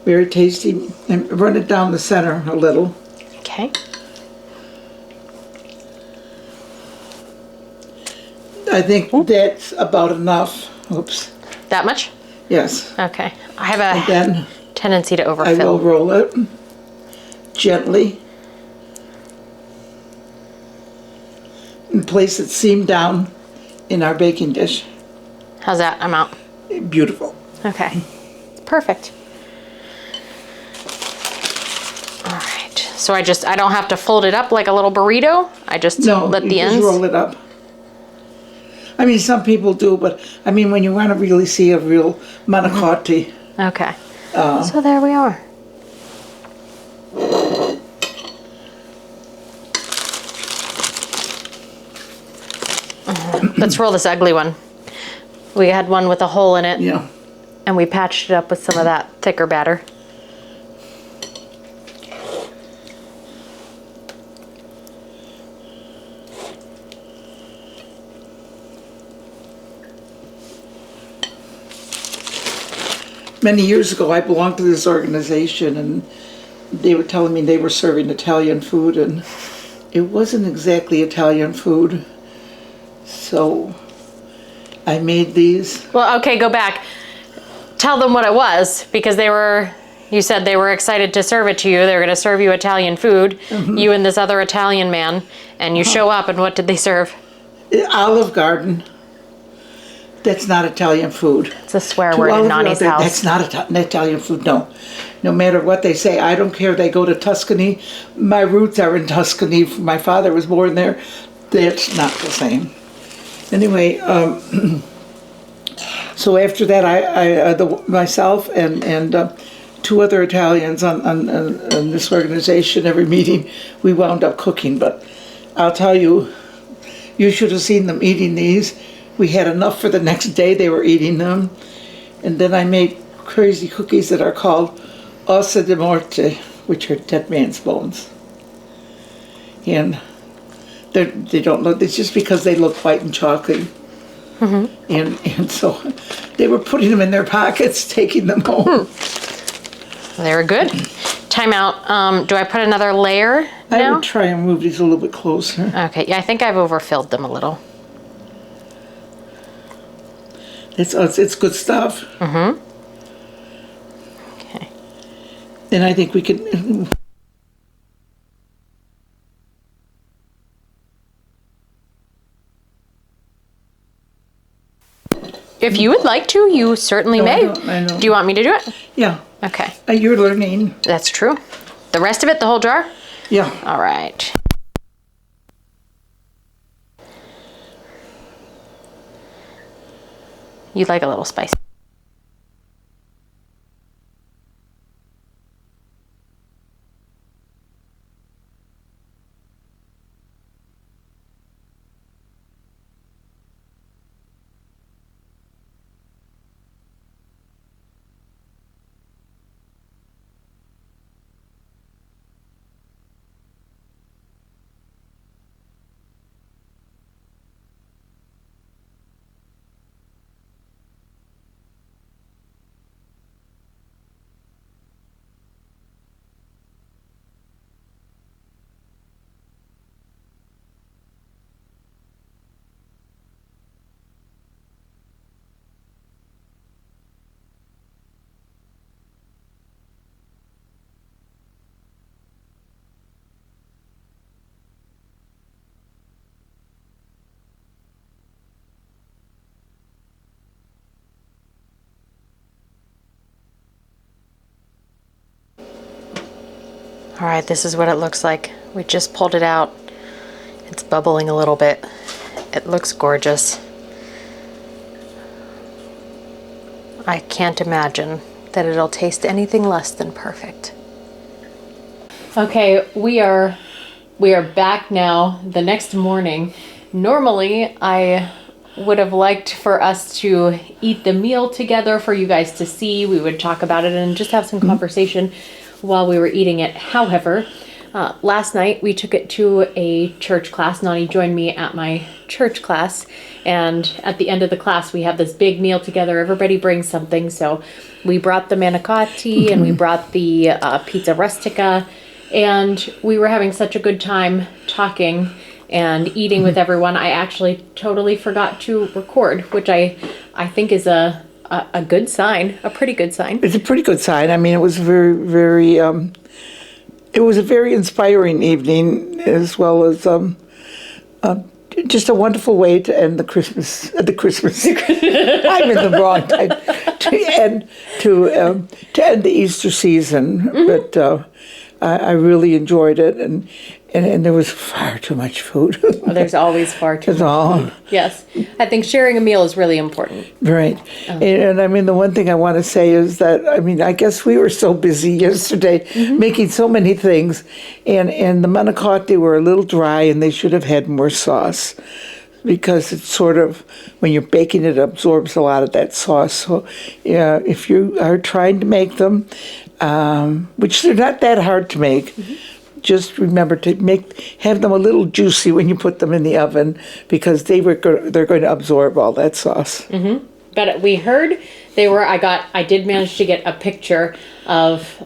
very tasty, and run it down the center a little. Okay. I think that's about enough. Oops. That much? Yes. Okay. I have And a then tendency to I will overfill. roll it gently and place it seam down in our baking dish. How's that amount? Beautiful. Okay. Perfect. All right. So I don't have to fold it up like a little burrito. I just let the ends. Just roll it up. I mean, some people do, but I mean, when you want to really see a real manicotti. Okay. So there we are. Let's roll this ugly one. We had one with a hole in it, Yeah. and we patched it up with some of that thicker batter. Many years ago, I belonged to this organization, and they were telling me they were serving Italian food, and it wasn't exactly Italian food. So I made these. Well, okay, go back. Tell them what it was, because you said they were excited to serve it to you. They were going to serve you Italian food, you and this other Italian man, and you show up, and what did they serve? Olive Garden. That's not Italian food. It's a swear word in Nonni's house. That's not Italian food, no. No matter what they say, I don't care. They go to Tuscany. My roots are in Tuscany. My father was born there. That's not the same. Anyway, so after that, myself and two other Italians on this organization, every meeting, we wound up cooking. But I'll tell you, you should have seen them eating these. We had enough for the next day. They were eating them. And then I made crazy cookies that are called ossa di morte, which are dead man's bones. And they don't look, it's just because they look white and chocolatey. Mm-hmm. And so they were putting them in their pockets, taking them home. They were good. Time out. Do I put another layer now? I would try and move these a little bit closer. Okay, yeah, I think I've overfilled them a little. It's good stuff. Mm-hmm. Okay. And I think we can. If you would like to, you certainly No, may. I know. Do you want me to do it? Yeah. Okay. You're learning. That's true. The rest of it, the whole jar? Yeah. All right. You like a little spicy. All right, this is what it looks like. We just pulled it out. It's bubbling a little bit. It looks gorgeous. I can't imagine that it'll taste anything less than perfect. Okay, we are back now the next morning. Normally, I would have liked for us to eat the meal together for you guys to see. We would talk about it and just have some conversation while we were eating it. However, last night we took it to a church class. Nonni joined me at my church class, and at the end of the class we have this big meal together. Everybody brings something, so we brought the manicotti and we brought the pizza rustica, and we were having such a good time talking and eating with everyone. I actually totally forgot to record, which I think is a good sign, a pretty good sign. It's a pretty good sign. I mean, it was very, it was a very inspiring evening, as well as just a wonderful way to end the Christmas. I'm in the wrong time to end the Easter season, but I really enjoyed it, and there was far too much food. Well, there's always far too much food. Yes. I think sharing a meal is really important. Right. And I mean, the one thing I want to say is that, I mean, I guess we were so busy yesterday making so many things, and the manicotti were a little dry, and they should have had more sauce, because it's sort of, when you're baking it, absorbs a lot of that sauce. So yeah, if you are trying to make them, which they're not that hard to make, just remember to have them a little juicy when you put them in the oven, because they're going to absorb all that sauce. But we heard they were. I did manage to get a picture of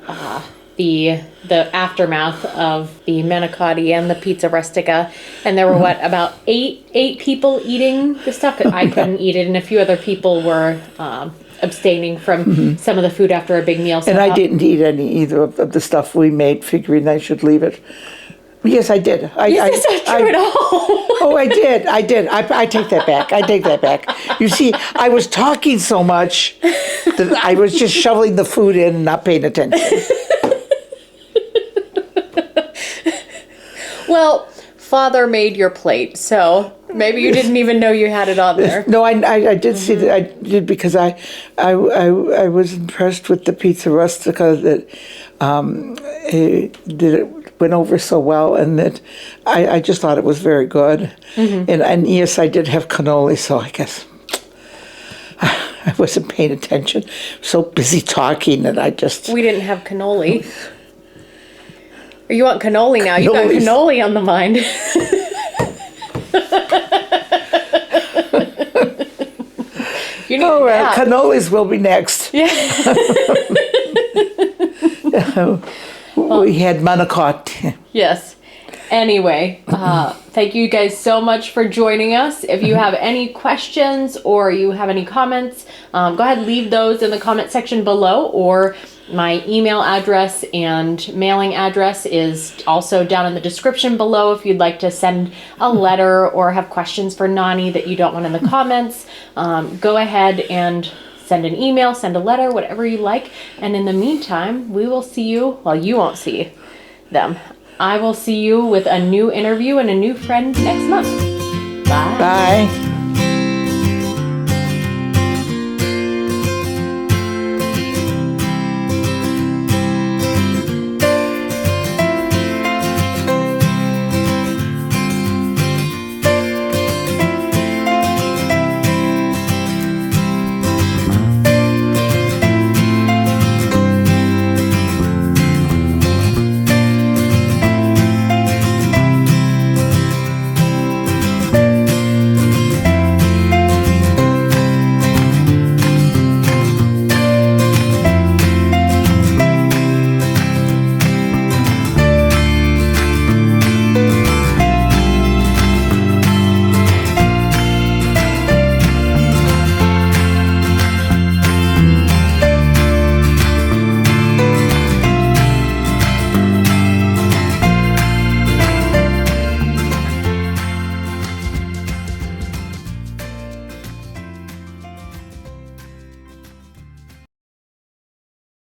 the aftermath of the manicotti and the pizza rustica, and there were about eight people eating the stuff. I couldn't eat it, and a few other people were abstaining from some of the food after a big meal. So and I didn't eat any either of the stuff we made, figuring I should leave it. Yes, I did. That's not true at all. Oh, I did. I take that back. I take that back. You see, I was talking so much that I was just shoveling the food in and not paying attention. Well, Father made your plate, so maybe you didn't even know you had it on there. No, I did see that. I did, because I was impressed with the pizza rustica that it went over so well, and that I just thought it was very good. And yes, I did have cannoli, so I guess I wasn't paying attention. So busy talking that I just... We didn't have cannoli. Or you want cannoli now? You got cannoli on the mind. You All right, cannolis will be next. Yeah. We had manicotti. Yes. Anyway, thank you guys so much for joining us. If you have any questions or you have any comments, go ahead and leave those in the comment section below, or my email address and mailing address is also down in the description below if you'd like to send a letter or have questions for Nonni that you don't want in the comments. Go ahead and send an email, send a letter, whatever you like. And in the meantime, we will see you, well, you won't see them. I will see you with a new interview and a new friend next month. Bye. Bye.